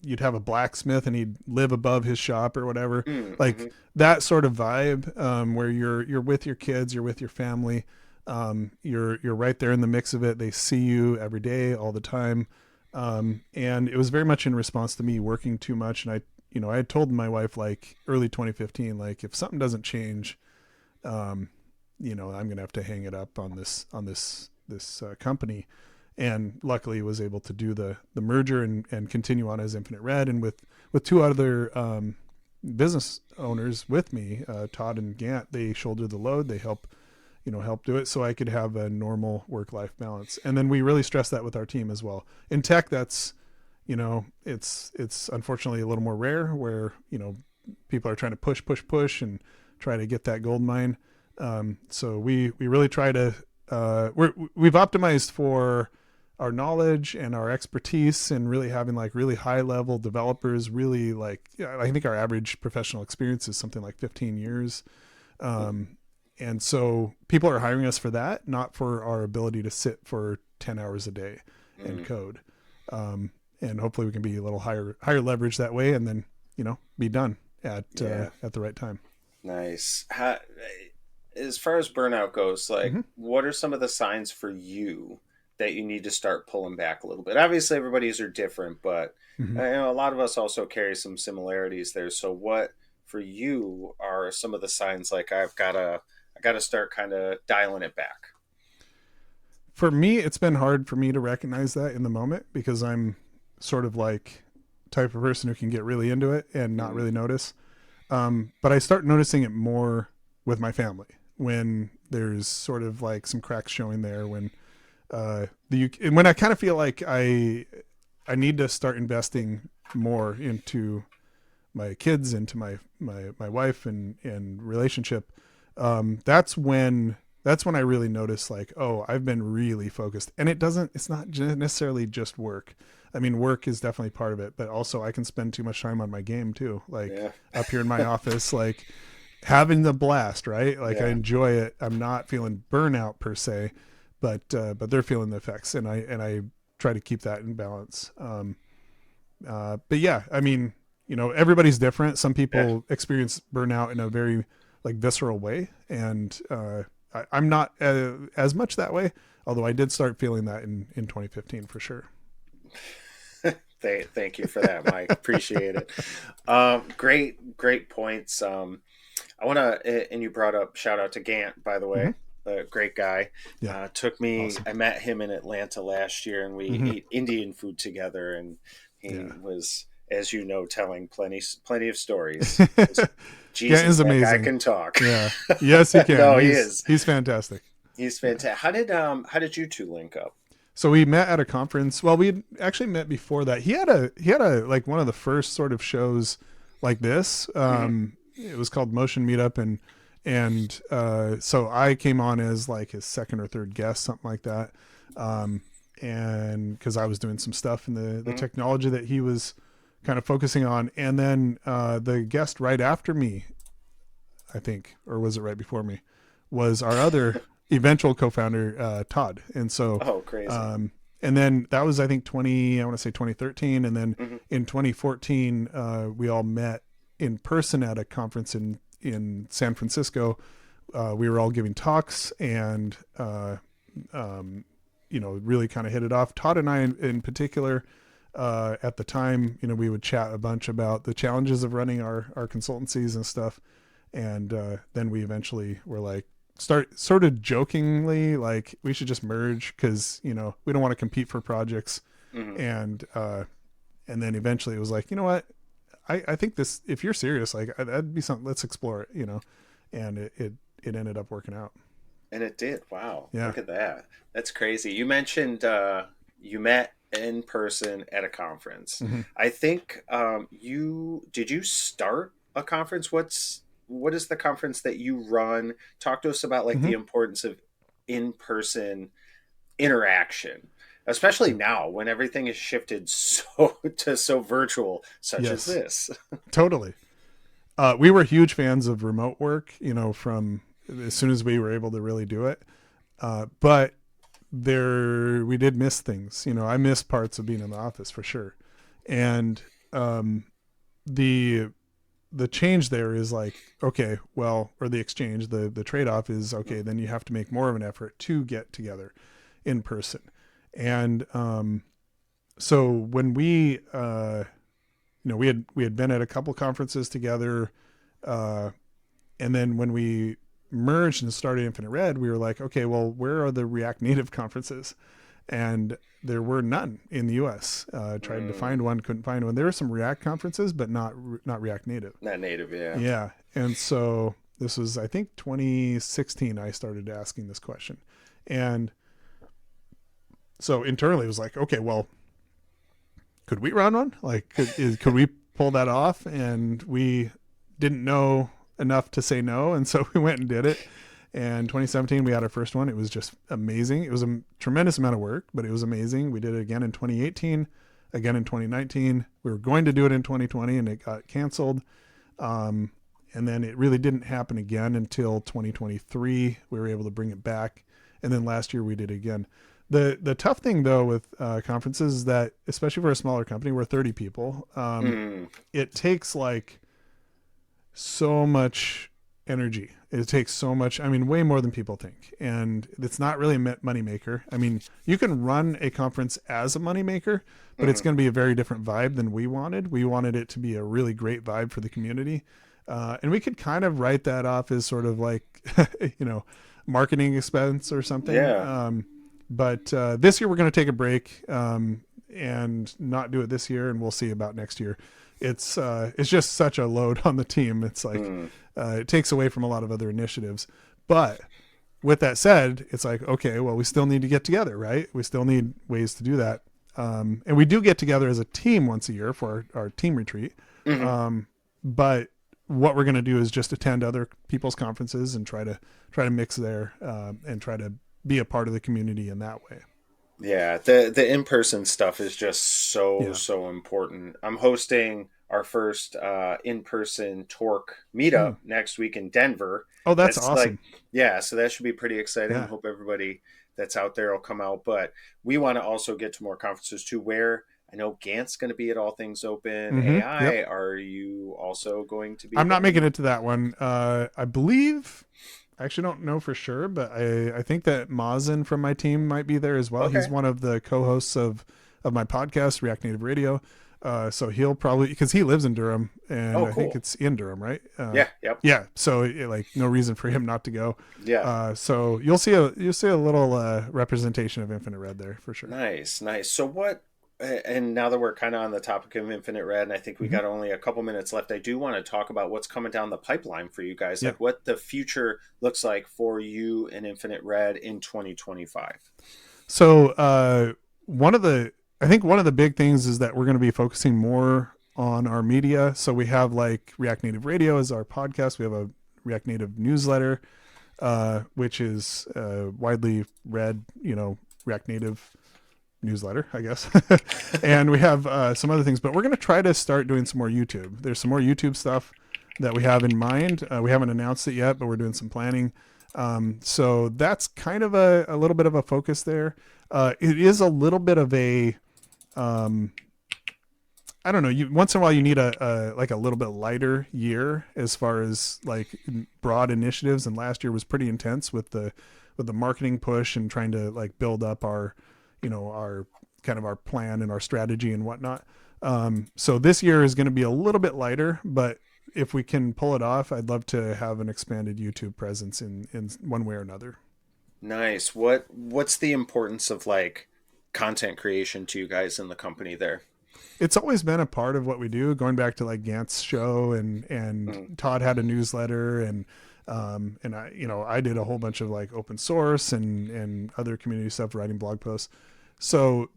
you'd have a blacksmith and he'd live above his shop or whatever, like Mm-hmm. that sort of vibe, where you're with your kids, you're with your family, you're right there in the mix of it. They see you every day, all the time, and it was very much in response to me working too much. And I had told my wife like early 2015, like if something doesn't change, um, I'm gonna have to hang it up on this company. And luckily was able to do the merger and continue on as Infinite Red, and with 2 other, business owners with me, Todd and Gant. They shoulder the load. They help do it so I could have a normal work life balance. And then we really stress that with our team as well. In tech, that's, it's unfortunately a little more rare, where people are trying to push and try to get that gold mine. So we really try to, we've optimized for our knowledge and our expertise, and really having like really high level developers, really like, yeah, I think our average professional experience is something like 15 years. Um, And so people are hiring us for that, not for our ability to sit for 10 hours a day and Mm, code. Um, and hopefully we can be a little higher leverage that way, and then, be done yeah, at the right time. nice. As far as burnout goes, like, Mm-hmm. what are some of the signs for you that you need to start pulling back a little bit? Obviously, everybody's are different, but Mm-hmm. a lot of us also carry some similarities there. So, what for you are some of the signs? Like, I gotta start kind of dialing it back. For me, it's been hard for me to recognize that in the moment because I'm sort of like type of person who can get really into it and not Mm, really notice. But I start noticing it more with my family when there's sort of like some cracks showing there. When I kind of feel like I need to start investing more into my kids, into my wife and relationship. That's when I really notice, like, oh, I've been really focused, and it's not necessarily just work. I mean, work is definitely part of it, but also I can spend too much time on my game too, like yeah, up here in my office, like having the blast, right? Like I yeah, enjoy it. I'm not feeling burnout per se, but they're feeling the effects, and I try to keep that in balance. But yeah, I mean, everybody's different. Some yeah. people experience burnout in a very like visceral way, and I'm not as much that way. Although I did start feeling that in 2015 for sure. Thank you for that, Mike. Appreciate it. Great points. I want to, and you brought up shout out to Gant, by the Mm-hmm. way, a great guy. Yeah, awesome. I met him in Atlanta last year, and we Mm-hmm. ate Indian food together. And he Yeah, was, as you know, telling plenty of stories. Gant Jesus, is that guy amazing. can talk. Yeah, yes, he can. No, he He's is. he's fantastic. He's Yeah. fantastic. How did you two link up? So we met at a conference. Well, we had actually met before that. He had a like one of the first sort of shows like this. Hmm. It was called Motion Meetup, and so I came on as like his second or third guest, something like that. Um, and because I was doing some stuff in the Hmm. technology that he was kind of focusing on, and then the guest right after me, I think, or was it right before me, was our other eventual co-founder, Todd. And so, Oh, crazy. um, and then that was, I think, I want to say 2013. And then Hmm. in 2014, we all met in person at a conference in San Francisco. We were all giving talks and, um, really kind of hit it off. Todd and I, in particular, at the time, we would chat a bunch about the challenges of running our consultancies and stuff, and then we eventually were like start sort of jokingly like we should just merge because we don't want to compete for projects, Hmm. and then eventually it was like, you know what, I think this, if you're serious, like that'd be something, let's explore it, and it ended up working out. And it did. Wow. Yeah. Look at that. That's crazy. You mentioned you met in person at a conference. Mm-hmm. I think you did you start a conference? What is the conference that you run? Talk to us about like Mm-hmm. the importance of in-person interaction, especially So now when everything is shifted so to so virtual, such as yes, this. totally. We were huge fans of remote work, from as soon as we were able to really do it. But there, we did miss things. I miss parts of being in the office for sure. And the the change there is like, okay, well, or the exchange, the trade off is, okay, then you have to make more of an effort to get together in person. And so when we had been at a couple conferences together, uh, and then when we merged and started Infinite Red, we were like, okay, well, where are the React Native conferences? And there were none in the U.S. Tried to Mm, find one, couldn't find one. There were some React conferences, but not React Native. not native, yeah. Yeah, and so this was, I think, 2016. I started asking this question, and so internally it was like, okay, well, could we run one? Like, could we pull that off? And we didn't know enough to say no, and so we went and did it. And 2017, we had our first one. It was just amazing. It was a tremendous amount of work, but it was amazing. We did it again in 2018, again in 2019. We were going to do it in 2020, and it got canceled. Um, And then it really didn't happen again until 2023. We were able to bring it back. And then last year we did it again. The tough thing though with conferences is that, especially for a smaller company, we're 30 people. Mm. It takes like so much energy. It takes so much, I mean, way more than people think. And it's not really a money maker. I mean, you can run a conference as a money maker, but it's Mm. going to be a very different vibe than we wanted. We wanted it to be a really great vibe for the community. And we could kind of write that off as sort of like, marketing expense or something. Yeah. But this year we're going to take a break and not do it this year, and we'll see about next year. It's just such a load on the team. It's like Mm. it takes away from a lot of other initiatives. But with that said, it's like, okay, well, we still need to get together, right? We still need ways to do that. And we do get together as a team once a year for our team retreat. Hmm. But what we're going to do is just attend other people's conferences and try to mix there and try to be a part of the community in that way. Yeah, the in-person stuff is just so Yeah. so important. I'm hosting our first in-person Torque meetup Mm. next week in Denver. Oh, that's That's like, awesome. yeah, so that should be pretty exciting. Yeah. Hope everybody that's out there will come out. But we want to also get to more conferences too, where I know Gant's going to be at All Things Open. Mm-hmm. Yep. AI, are you also going to be I'm not there? making it to that one. I believe, I actually don't know for sure, but I think that Mazen from my team might be there as well. He's Okay. one of the co-hosts of my podcast, React Native Radio. So he'll probably, because he lives in Durham, and Oh, I think cool. it's in Durham, right? Yeah. Yep. Yeah. So like no reason for him not to go. Yeah. So you'll see a little representation of Infinite Red there for sure. Nice, nice. So what? And now that we're kind of on the topic of Infinite Red, and I think we Mm-hmm. got only a couple minutes left, I do want to talk about what's coming down the pipeline for you guys, Yeah. like what the future looks like for you and Infinite Red in 2025. So I think one of the big things is that we're going to be focusing more on our media. So we have like React Native Radio as our podcast. We have a React Native newsletter, which is widely read, React Native newsletter, I guess. And we have some other things, but we're going to try to start doing some more YouTube. There's some more YouTube stuff that we have in mind. We haven't announced it yet, but we're doing some planning. So that's kind of a little bit of a focus there. It is a little bit of a, I don't know. Once in a while you need a like a little bit lighter year as far as like broad initiatives. And last year was pretty intense with the marketing push and trying to like build up our kind of our plan and our strategy and whatnot. So this year is going to be a little bit lighter, but if we can pull it off, I'd love to have an expanded YouTube presence in one way or another. Nice. What's the importance of like content creation to you guys in the company there? It's always been a part of what we do, going back to like Gant's show, and Mm. Todd had a newsletter, and I did a whole bunch of like open source and other community stuff, writing blog posts. So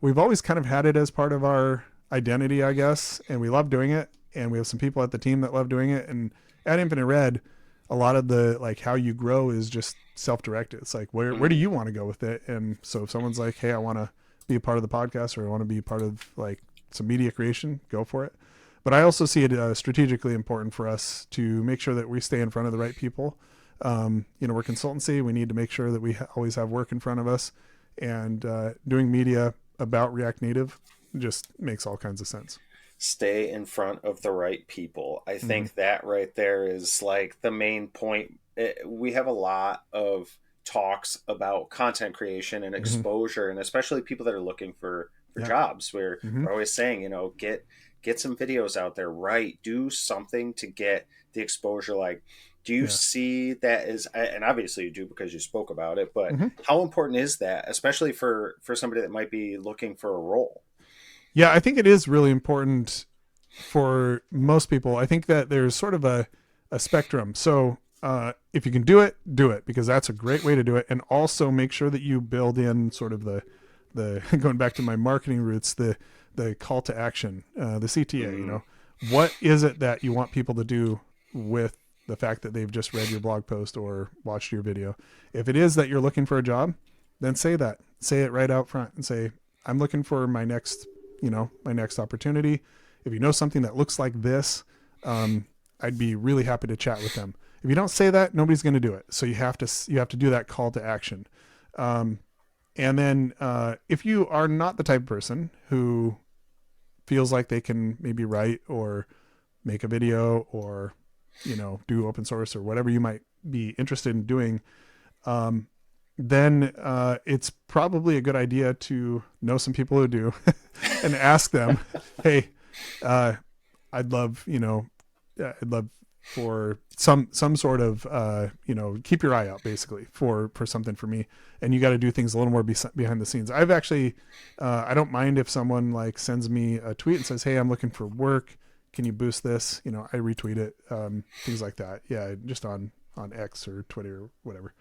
we've always kind of had it as part of our identity, I guess, and we love doing it. And we have some people at the team that love doing it. And at Infinite Red, a lot of the like how you grow is just self-directed. It's like where do Mm. you want to go with it? And so if someone's like, hey, I want to be a part of the podcast, or I want to be a part of like some media creation, go for it. But I also see it strategically important for us to make sure that we stay in front of the right people. We're consultancy. We need to make sure that we always have work in front of us, and doing media about React Native just makes all kinds of sense. Stay in front of the right people. I Mm-hmm. think that right there is like the main point. We have a lot of talks about content creation and Mm-hmm. exposure, and especially people that are looking for Yeah. jobs. Where Mm-hmm. we're always saying, get some videos out there, right? Do something to get the exposure. Like, do you Yeah. see that as, and obviously you do because you spoke about it, but Mm-hmm. how important is that, especially for somebody that might be looking for a role? Yeah, I think it is really important for most people. I think that there's sort of a spectrum. So if you can do it, because that's a great way to do it. And also make sure that you build in sort of the going back to my marketing roots, the call to action, the CTA. Mm. What is it that you want people to do with the fact that they've just read your blog post or watched your video? If it is that you're looking for a job, then say that. Say it right out front and say, I'm looking for my next opportunity. If you know something that looks like this, I'd be really happy to chat with them. If you don't say that, nobody's going to do it. So you have to do that call to action. Um, and then if you are not the type of person who feels like they can maybe write or make a video or do open source or whatever you might be interested in doing, um, then it's probably a good idea to know some people who do and ask them, hey, uh, I'd love, I'd love for some sort of, keep your eye out basically for something for me. And you got to do things a little more behind the scenes. I've actually, I don't mind if someone like sends me a tweet and says, hey, I'm looking for work. Can you boost this? I retweet it, things like that. Yeah. Just on X or Twitter or whatever.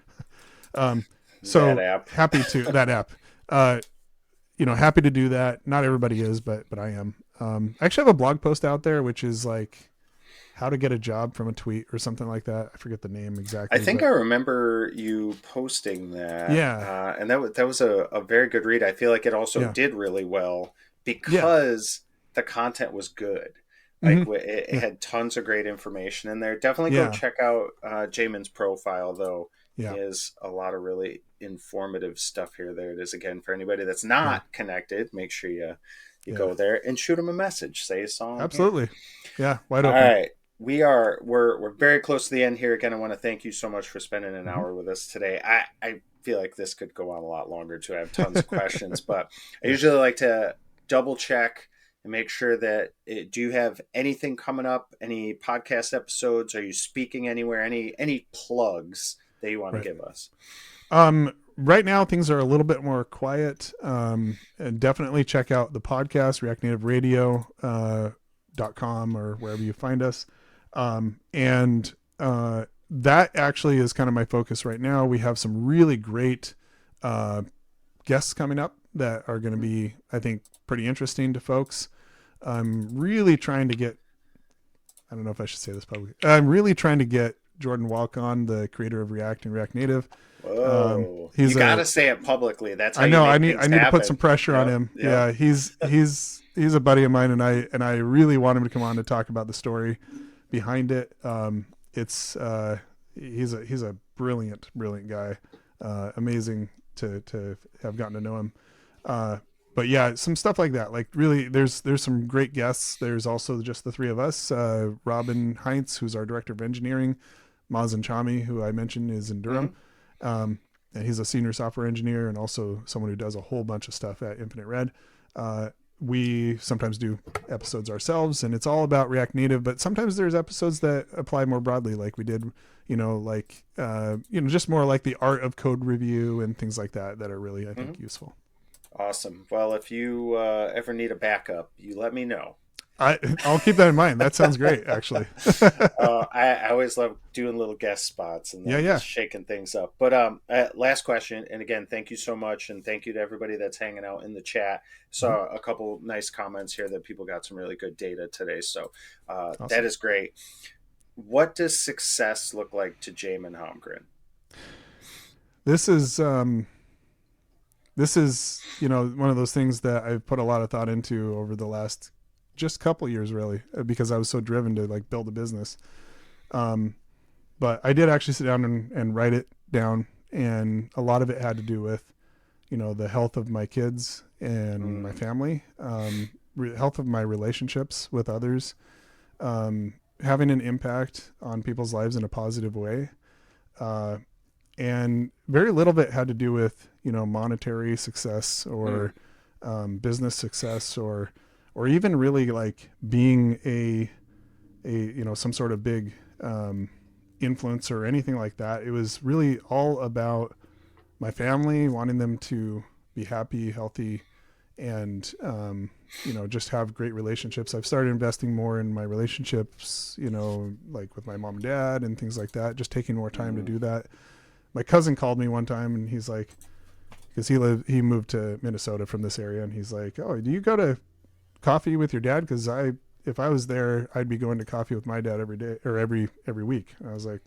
So That app. happy to that app, happy to do that. Not everybody is, but I am. I actually have a blog post out there, which is like how to get a job from a tweet or something like that. I forget the name exactly. I think I remember you posting that, Yeah. and that was a very good read. I feel like it also Yeah. did really well Yeah. because the content was good. Like Mm-hmm. it Yeah. had tons of great information in there. Definitely go Yeah. check out Jamon's profile, though. He Yeah. has a lot of really informative stuff here. There it is again for anybody that's Yeah. not connected. Make sure you Yeah. go there and shoot him a message. Say a song here. Absolutely. Yeah. Wide All open. right. We're very close to the end here. Again, I want to thank you so much for spending an Mm-hmm. hour with us today. I feel like this could go on a lot longer too. I have tons of questions, but I Yeah. usually like to double check and make sure that do you have anything coming up? Any podcast episodes? Are you speaking anywhere? Any plugs that you want to Right. give us? Right now things are a little bit more quiet. And definitely check out the podcast, React Native Radio, .com or wherever you find us. And that actually is kind of my focus right now. We have some really great guests coming up that are going to be, I think, pretty interesting to folks. I'm really trying to get, I don't know if I should say this publicly. I'm really trying to get Jordan Walk on, the creator of React and React Native. Whoa. He's You got to say it publicly. That's how I you know make I things need to put some happen. pressure on Yep. him. Yep. Yeah, he's a buddy of mine, and I really want him to come on to talk about the story behind it. It's he's a brilliant guy. Amazing to have gotten to know him. But yeah, some stuff like that. Like really, there's some great guests. There's also just the three of us. Robin Heinz, who's our director of engineering, Mazen Chami, who I mentioned is in Durham. And he's a senior software engineer and also someone who does a whole bunch of stuff at Infinite Red. We sometimes do episodes ourselves, and it's all about React Native, but sometimes there's episodes that apply more broadly, like we did, just more like the art of code review and things like that are really, I think, useful. Awesome. Well, if you ever need a backup, you let me know. I'll keep that in mind. That sounds great, actually. I always love doing little guest spots and then Yeah. just shaking things up. But last question, and again, thank you so much, and thank you to everybody that's hanging out in the chat. Saw a couple nice comments here that people got some really good data today, so Awesome. that is great. What does success look like to Jamon Holmgren? This is one of those things that I've put a lot of thought into over the last just couple years, really, because I was so driven to like build a business. But I did actually sit down and write it down, and a lot of it had to do with, the health of my kids and my family, health of my relationships with others, having an impact on people's lives in a positive way. And very little of it had to do with, monetary success or business success or even really like being a some sort of big influencer or anything like that. It was really all about my family, wanting them to be happy, healthy, and just have great relationships. I've started investing more in my relationships, like with my mom and dad and things like that, just taking more time to do that. My cousin called me one time and he's like, because he moved to Minnesota from this area, and he's like, oh, do you go to coffee with your dad? Because if I was there, I'd be going to coffee with my dad every day or every week. And I was like,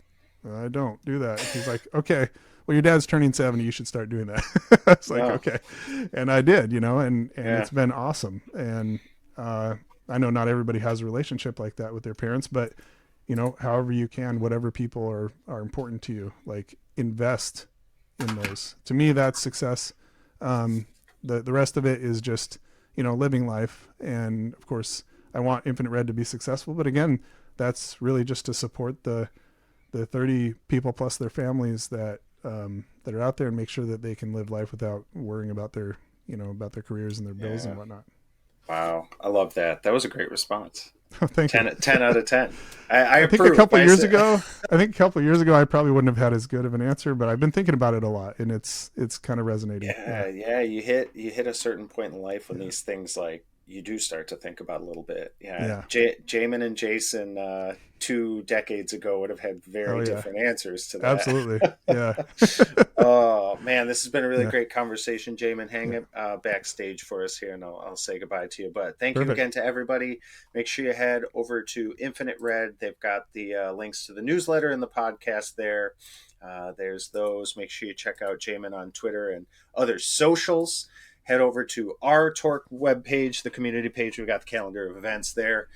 I don't do that. He's like, okay, well, your dad's turning 70. You should start doing that. I was like, okay. And I did, and it's been awesome. And I know not everybody has a relationship like that with their parents, but however you can, whatever people are important to you, like invest in those. To me, that's success. Um, the rest of it is just living life, and of course, I want Infinite Red to be successful. But again, that's really just to support the 30 people plus their families that are out there, and make sure that they can live life without worrying about their careers and their bills Yeah. and whatnot. Wow. I love that. That was a great response. Thank you. 10 out of 10. I I think a approve. couple years ago, I probably wouldn't have had as good of an answer, but I've been thinking about it a lot, and it's kind of resonating. Yeah, Yeah, you hit a certain point in life when these things like you do start to think about a little bit. Yeah, yeah. Jamin and Jason 2 decades ago would have had Oh very yeah, different answers to absolutely. that. Yeah, Oh man, this has been a really yeah, great conversation, Jamin. Hang yeah. it backstage for us here, and I'll say goodbye to you. But thank you Perfect. again to everybody. Make sure you head over to Infinite Red. They've got the links to the newsletter and the podcast there. There's those. Make sure you check out Jamin on Twitter and other socials. Head over to our Torque webpage, the community page. We've got the calendar of events there.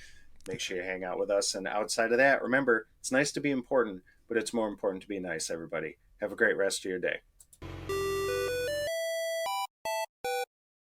Make sure you hang out with us. And outside of that, remember, it's nice to be important, but it's more important to be nice, everybody. Have a great rest of your day.